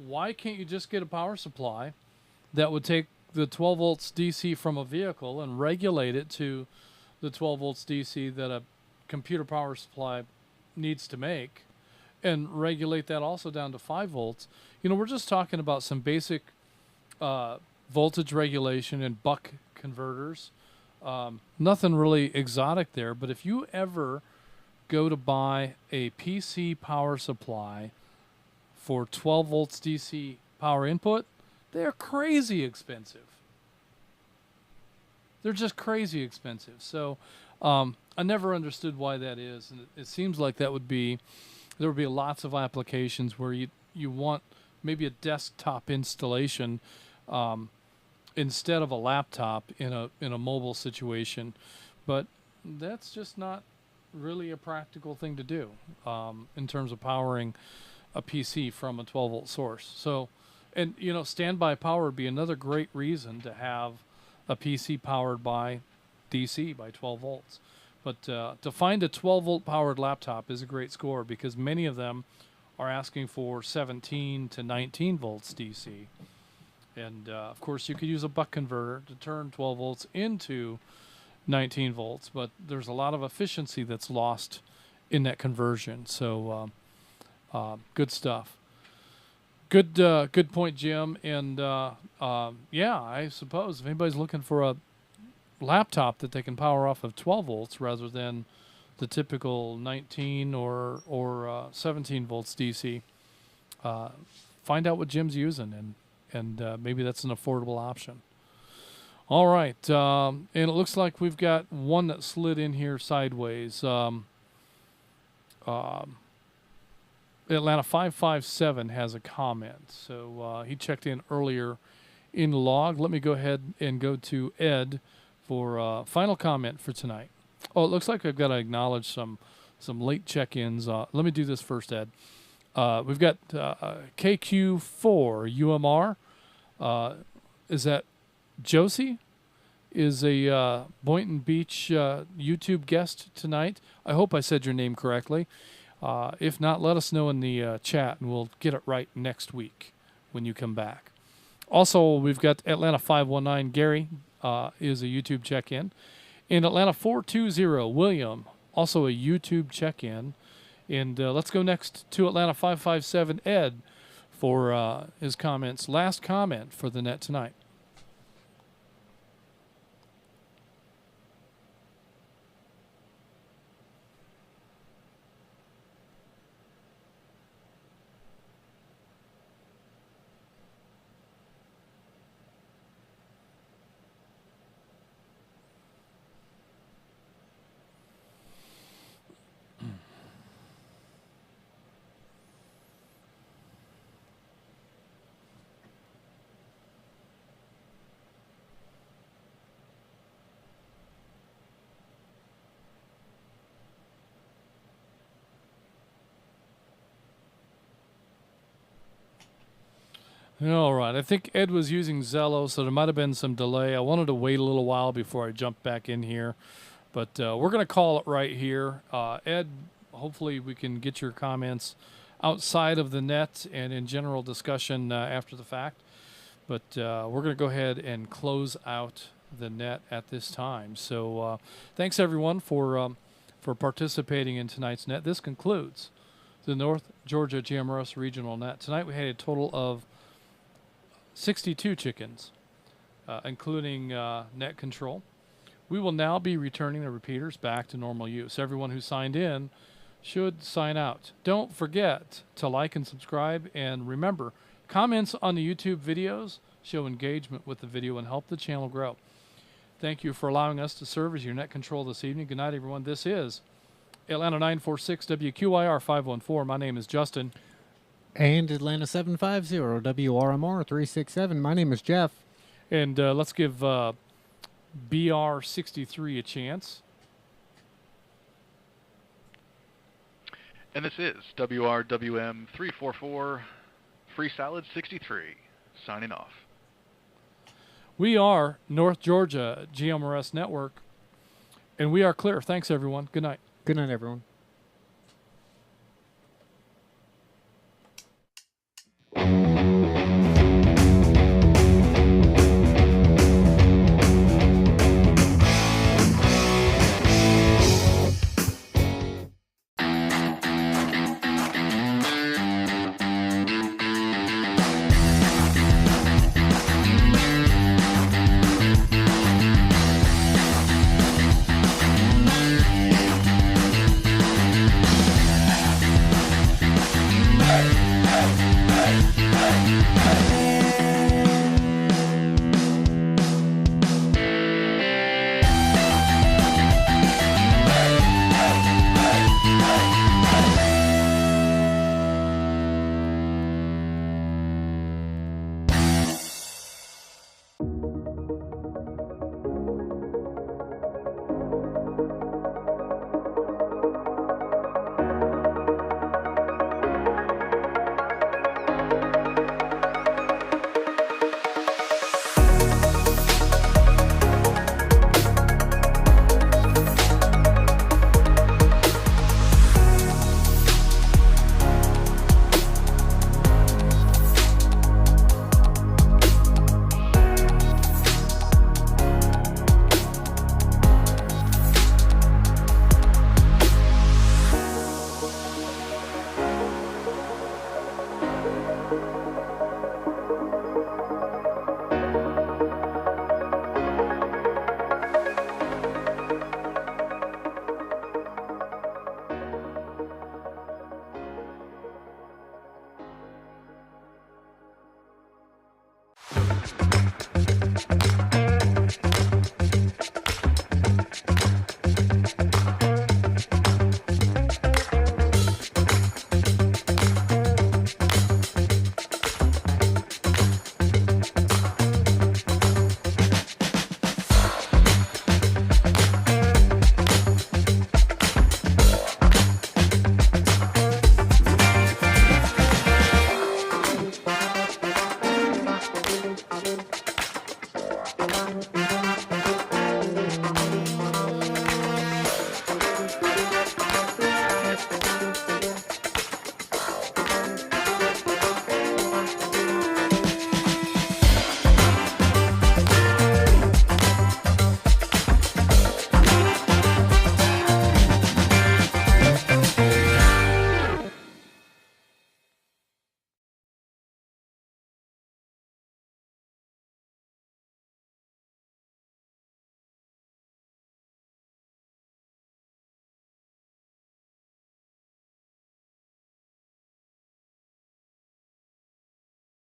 why can't you just get a power supply that would take the 12 volts DC from a vehicle and regulate it to the 12 volts DC that a computer power supply needs to make, and regulate that also down to 5 volts? We're just talking about some basic voltage regulation and buck converters. Nothing really exotic there, but if you ever go to buy a PC power supply for 12 volts DC power input, they're crazy expensive. They're just crazy expensive. So I never understood why that is, and it seems like there would be lots of applications where you want maybe a desktop installation instead of a laptop in a mobile situation, but that's just not really a practical thing to do in terms of powering a PC from a 12 volt source. So, and standby power would be another great reason to have a PC powered by DC by 12 volts. But to find a 12 volt powered laptop is a great score, because many of them are asking for 17 to 19 volts DC. And of course you could use a buck converter to turn 12 volts into 19 volts, but there's a lot of efficiency that's lost in that conversion. So good stuff. Good point, Jim. And yeah, I suppose if anybody's looking for a laptop that they can power off of 12 volts rather than the typical 19 or 17 volts DC, find out what Jim's using, and maybe that's an affordable option. All right, and it looks like we've got one that slid in here sideways. Atlanta 557 has a comment, so he checked in earlier in the log. Let me go ahead and go to Ed for final comment for tonight. Oh, it looks like I've got to acknowledge some late check-ins. Let me do this first, Ed. We've got KQ4 UMR. Is that Josie? Is a Boynton Beach YouTube guest tonight. I hope I said your name correctly. If not, let us know in the chat, and we'll get it right next week when you come back. Also, we've got Atlanta 519. Gary is a YouTube check-in. In Atlanta 420, William, also a YouTube check-in. And let's go next to Atlanta 557, Ed, for his comments. Last comment for the net tonight. All right. I think Ed was using Zello, so there might have been some delay. I wanted to wait a little while before I jumped back in here, but we're going to call it right here. Ed, hopefully we can get your comments outside of the net and in general discussion after the fact. But we're going to go ahead and close out the net at this time. So thanks everyone for participating in tonight's net. This concludes the North Georgia GMRS Regional Net. Tonight we had a total of 62 chickens, including net control. We will now be returning the repeaters back to normal use. Everyone who signed in should sign out. Don't forget to like and subscribe, and remember, comments on the YouTube videos show engagement with the video and help the channel grow. Thank you for allowing us to serve as your net control this evening. Good night, everyone. This is Atlanta 946 WQIR 514. My name is Justin. And Atlanta 750 WRMR 367. My name is Jeff. And let's give BR63 a chance. And this is WRWM 344 Free Salad 63 signing off. We are North Georgia GMRS Network, and we are clear. Thanks, everyone. Good night. Good night, everyone.